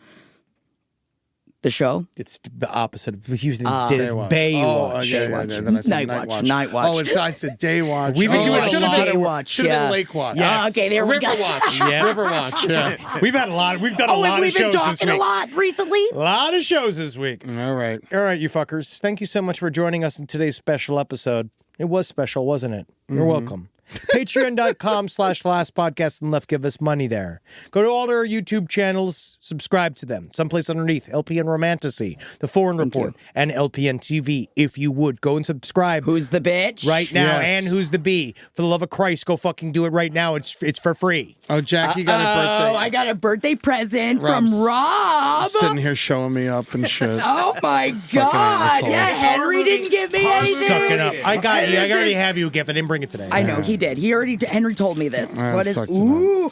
The show? It's the opposite of Houston. Baywatch. Baywatch. Then I said Night Watch. Oh, I said Day Watch. We've been doing it a should have lot been of Watch, Should have yeah. been Lake Watch. Yes. Okay, there we River go. Watch. Yeah. River Watch. Yeah. We've done a lot of Have we been shows this talking week. a lot recently? A lot of shows this week. All right. All right, you fuckers. Thank you so much for joining us in today's special episode. It was special, wasn't it? You're welcome. Patreon.com/lastpodcast and left. Give us money there. Go to all our YouTube channels. Subscribe to them. Someplace underneath. LPN Romantasy, The Foreign Report, and LPN TV. If you would, go and subscribe. Who's the bitch? Right now. Yes. And Who's the Bee. For the love of Christ, go fucking do it right now. It's for free. Oh, Jackie got a birthday. Oh, I got a birthday present from Rob. Sitting here showing me up and shit. Oh my God! asshole. Yeah, Henry didn't give me anything. Suck it up. I got you. I already have you a gift. I didn't bring it today. I know he did. Henry told me this. What is? fucked it Ooh,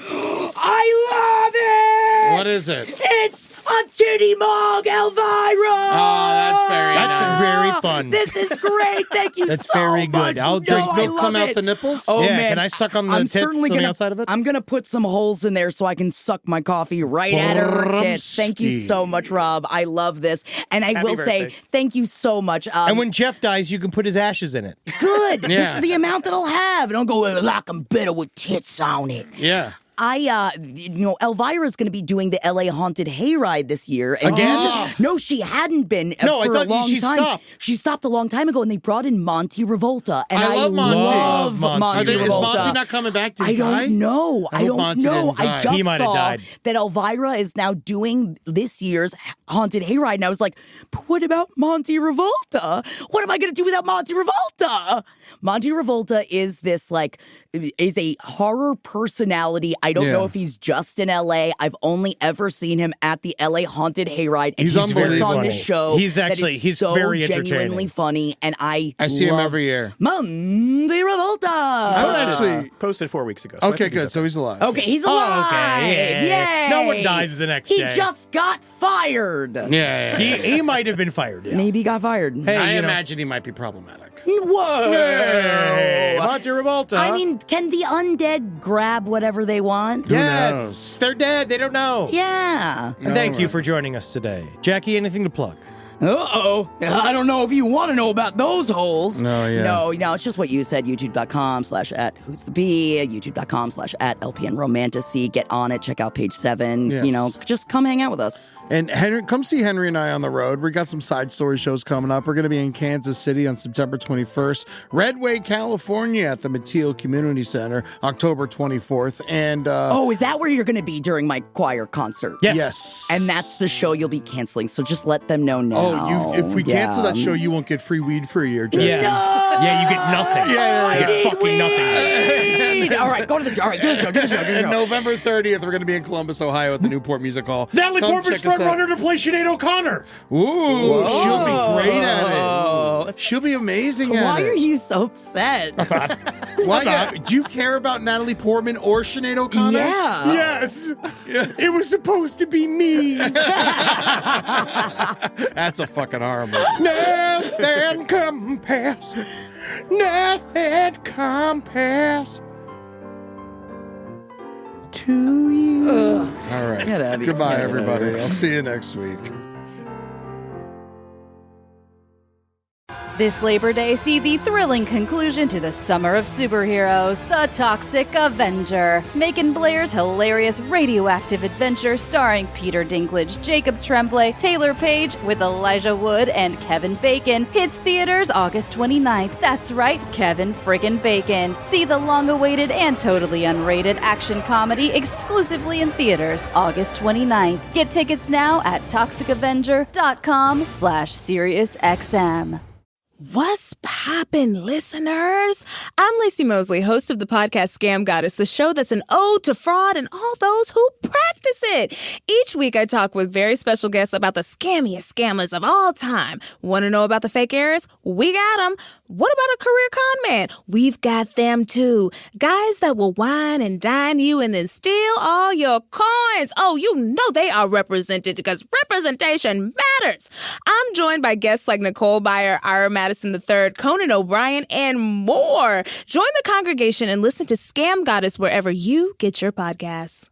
I love it. What is it? It's a titty mug, Elvira. Oh, that's very That's very fun. This is great. Thank you That's so very much. good. I'll You just know I Milk love come out it. the nipples? Oh, Yeah, man. can I suck on the I'm tits certainly on the gonna, outside of it? I'm going to put some holes in there so I can suck my coffee right at her tits. Thank you so much, Rob. I love this. And I will say, thank you so much. And when Jeff dies, you can put his ashes in it. Good. This is the amount that I'll have. And I'll go like I'm better with tits on it. Yeah. Elvira's going to be doing the LA Haunted Hayride this year. And Again? No, she hadn't been No, I for thought a long she time. stopped. She stopped a long time ago, and they brought in Monty Revolta. And I love Monty. love Love Monty Is Revolta. Monty not coming back? Did he I die? don't know. I hope Monty didn't die. I just He might have saw died. that Elvira is now doing this year's Haunted Hayride, and I was like, but what about Monty Revolta? What am I going to do without Monty Revolta? Monty Revolta is is a horror personality. I don't know if he's just in LA. I've only ever seen him at the LA Haunted Hayride, and He's he's very on funny. this show. He's actually- that is he's so very genuinely entertaining. funny, and I see him love every year. Monty Revolta. I would actually. Posted 4 weeks ago. So I Okay, think he's good. So he's alive. Okay, he's alive. okay, yeah. Yay. No one dies the next He day. just got fired. Yeah. He might have been fired. Yeah. Maybe he got fired. Hey, I you know. imagine he might be problematic. Whoa. Hey, Monty Revolta. I mean, can the undead grab whatever they want? yes, knows? they're dead. They don't know. Yeah. And thank you for joining us today. Jackie, anything to plug? Uh-oh. I don't know if you want to know about those holes. No, yeah. No, it's just what you said. YouTube.com/@who'sthebee, YouTube.com/@LPN Romantasy. Get on it. Check out page 7. Yes. Just come hang out with us. And Henry, come see Henry and I on the road. We got some side story shows coming up. We're going to be in Kansas City on September 21st, Redway, California at the Mateo Community Center, October 24th. And Is that where you're going to be during my choir concert? yes. And that's the show you'll be canceling, so just let them know now. if we cancel that show, you won't get free weed for a year, Jack. Yeah. Yeah, you get nothing. Yeah. You get fucking nothing. All right, do the show. And November 30th, we're going to be in Columbus, Ohio at the Newport Music Hall. Natalie Come Portman's check us front out. runner to play Sinead O'Connor. Ooh, she'll be great at it. She'll be amazing at Why it. are you so upset? Why? Do you care about Natalie Portman or Sinead O'Connor? Yeah. Yes. It was supposed to be me. That's a fucking horrible. Nothing compares. Nothing compares to you. All right. Get out of here. Goodbye, Get out of everybody. here. I'll see you next week. This Labor Day, see the thrilling conclusion to the summer of superheroes, The Toxic Avenger. Macon Blair's hilarious radioactive adventure starring Peter Dinklage, Jacob Tremblay, Taylor Page with Elijah Wood and Kevin Bacon hits theaters August 29th. That's right, Kevin friggin' Bacon. See the long-awaited and totally unrated action comedy exclusively in theaters August 29th. Get tickets now at toxicavenger.com/SiriusXM. What's poppin', listeners? I'm Lacey Mosley, host of the podcast Scam Goddess, the show that's an ode to fraud and all those who practice it. Each week, I talk with very special guests about the scammiest scammers of all time. Want to know about the fake errors? We got them. What about a career con man? We've got them too. Guys that will wine and dine you and then steal all your coins. Oh, you know they are represented because representation matters. I'm joined by guests like Nicole Byer, Ira Madison III, Conan O'Brien, and more. Join the congregation and listen to Scam Goddess wherever you get your podcasts.